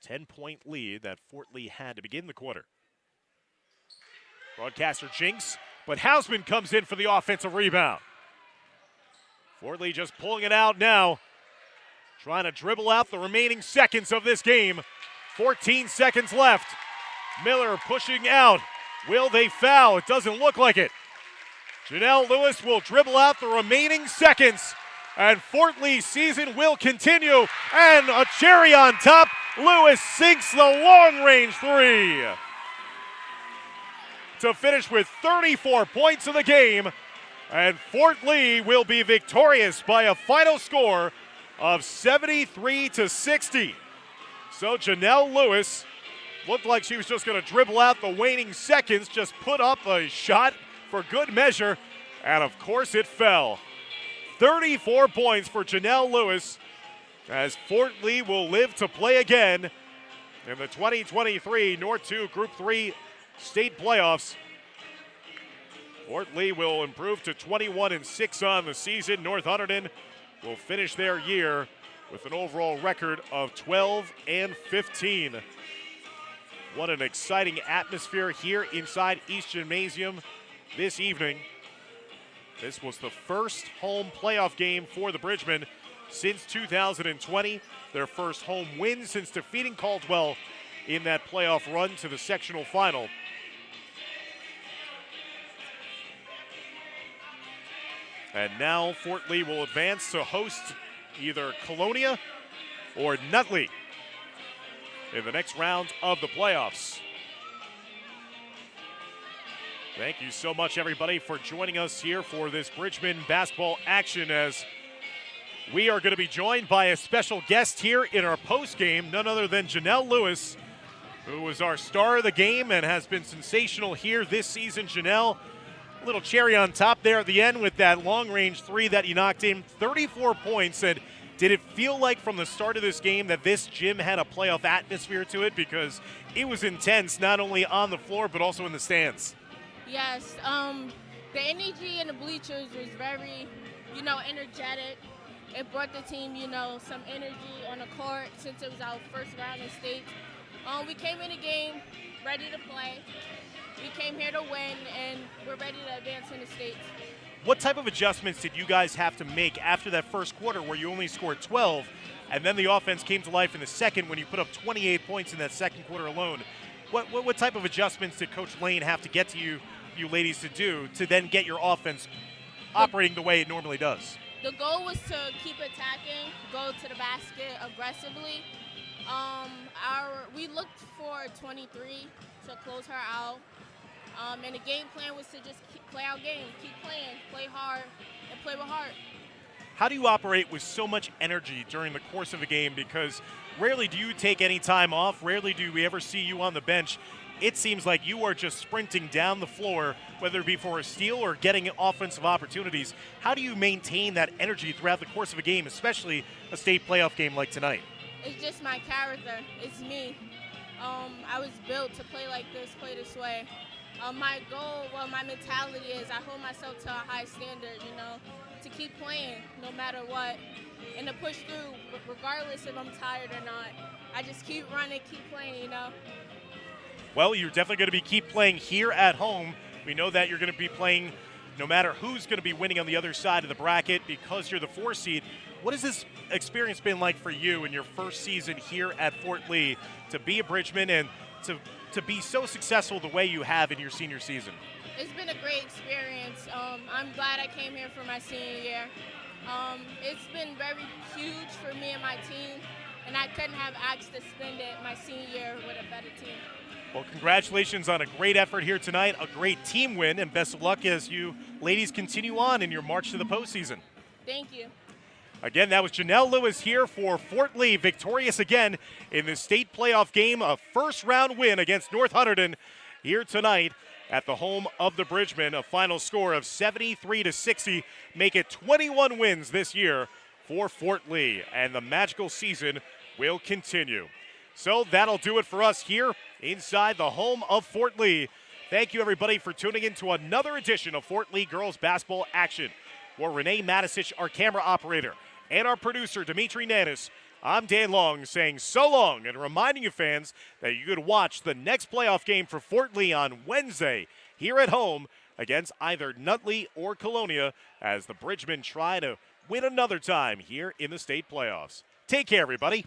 B: 10-point lead that Fort Lee had to begin the quarter. Broadcaster jinx, but Hausman comes in for the offensive rebound. Fort Lee just pulling it out now. trying to dribble out the remaining seconds of this game. 14 seconds left. Miller pushing out. Will they foul? It doesn't look like it. Janelle Lewis will dribble out the remaining seconds, and Fort Lee's season will continue. And a cherry on top, Lewis sinks the long-range three to finish with 34 points in the game, and Fort Lee will be victorious by a final score of 73-60. So Janelle Lewis looked like she was just going to dribble out the waning seconds, just put up a shot for good measure, and of course it fell. 34 points for Janelle Lewis, as Fort Lee will live to play again in the 2023 North 2 Group 3 state playoffs. Fort Lee will improve to 21-6 on the season. North Hunterdon will finish their year with an overall record of 12-15. What an exciting atmosphere here inside East Gymnasium this evening. This was the first home playoff game for the Bridgemen since 2020. Their first home win since defeating Caldwell in that playoff run to the sectional final. And now Fort Lee will advance to host either Colonia or Nutley in the next round of the playoffs. Thank you so much, everybody, for joining us here for this Bridgeman basketball action, as we are going to be joined by a special guest here in our post game, none other than Janelle Lewis, who was our star of the game and has been sensational here this season. Janelle, a little cherry on top there at the end with that long-range three that you knocked in, 34 points. And did it feel like from the start of this game that this gym had a playoff atmosphere to it? Because it was intense, not only on the floor but also in the stands.
C: Yes, the energy in the bleachers was very, energetic. It brought the team, some energy on the court since it was our first round in state. We came in the game ready to play. We came here to win, and we're ready to advance in the states.
B: What type of adjustments did you guys have to make after that first quarter where you only scored 12, and then the offense came to life in the second when you put up 28 points in that second quarter alone? What type of adjustments did Coach Lane have to get to you ladies to do to then get your offense operating the way it normally does?
C: The goal was to keep attacking, go to the basket aggressively. We looked for 23 to close her out. And the game plan was to just play our game, keep playing, play hard, and play with heart.
B: How do you operate with so much energy during the course of a game? Because rarely do you take any time off. Rarely do we ever see you on the bench. It seems like you are just sprinting down the floor, whether it be for a steal or getting offensive opportunities. How do you maintain that energy throughout the course of a game, especially a state playoff game like tonight?
C: It's just my character. It's me. I was built to play like this, play this way. My goal, my mentality is I hold myself to a high standard, to keep playing no matter what, and to push through regardless if I'm tired or not. I just keep running, keep playing,
B: Well, you're definitely going to keep playing here at home. We know that you're going to be playing no matter who's going to be winning on the other side of the bracket because you're the 4 seed. What has this experience been like for you in your first season here at Fort Lee to be a Bridgeman and to be so successful the way you have in your senior season?
C: It's been a great experience. I'm glad I came here for my senior year. It's been very huge for me and my team, and I couldn't have asked to spend it my senior year with a better team.
B: Well, congratulations on a great effort here tonight, a great team win, and best of luck as you ladies continue on in your march to the postseason.
C: Thank you.
B: Again, that was Janelle Lewis here for Fort Lee, victorious again in the state playoff game, a first-round win against North Hunterdon here tonight at the home of the Bridgemen. A final score of 73-60, make it 21 wins this year for Fort Lee, and the magical season will continue. So that'll do it for us here inside the home of Fort Lee. Thank you, everybody, for tuning in to another edition of Fort Lee Girls Basketball Action. For Renee Matisich, our camera operator, and our producer, Dimitri Nanis, I'm Dan Long saying so long and reminding you fans that you could watch the next playoff game for Fort Lee on Wednesday here at home against either Nutley or Colonia as the Bridgemen try to win another time here in the state playoffs. Take care, everybody.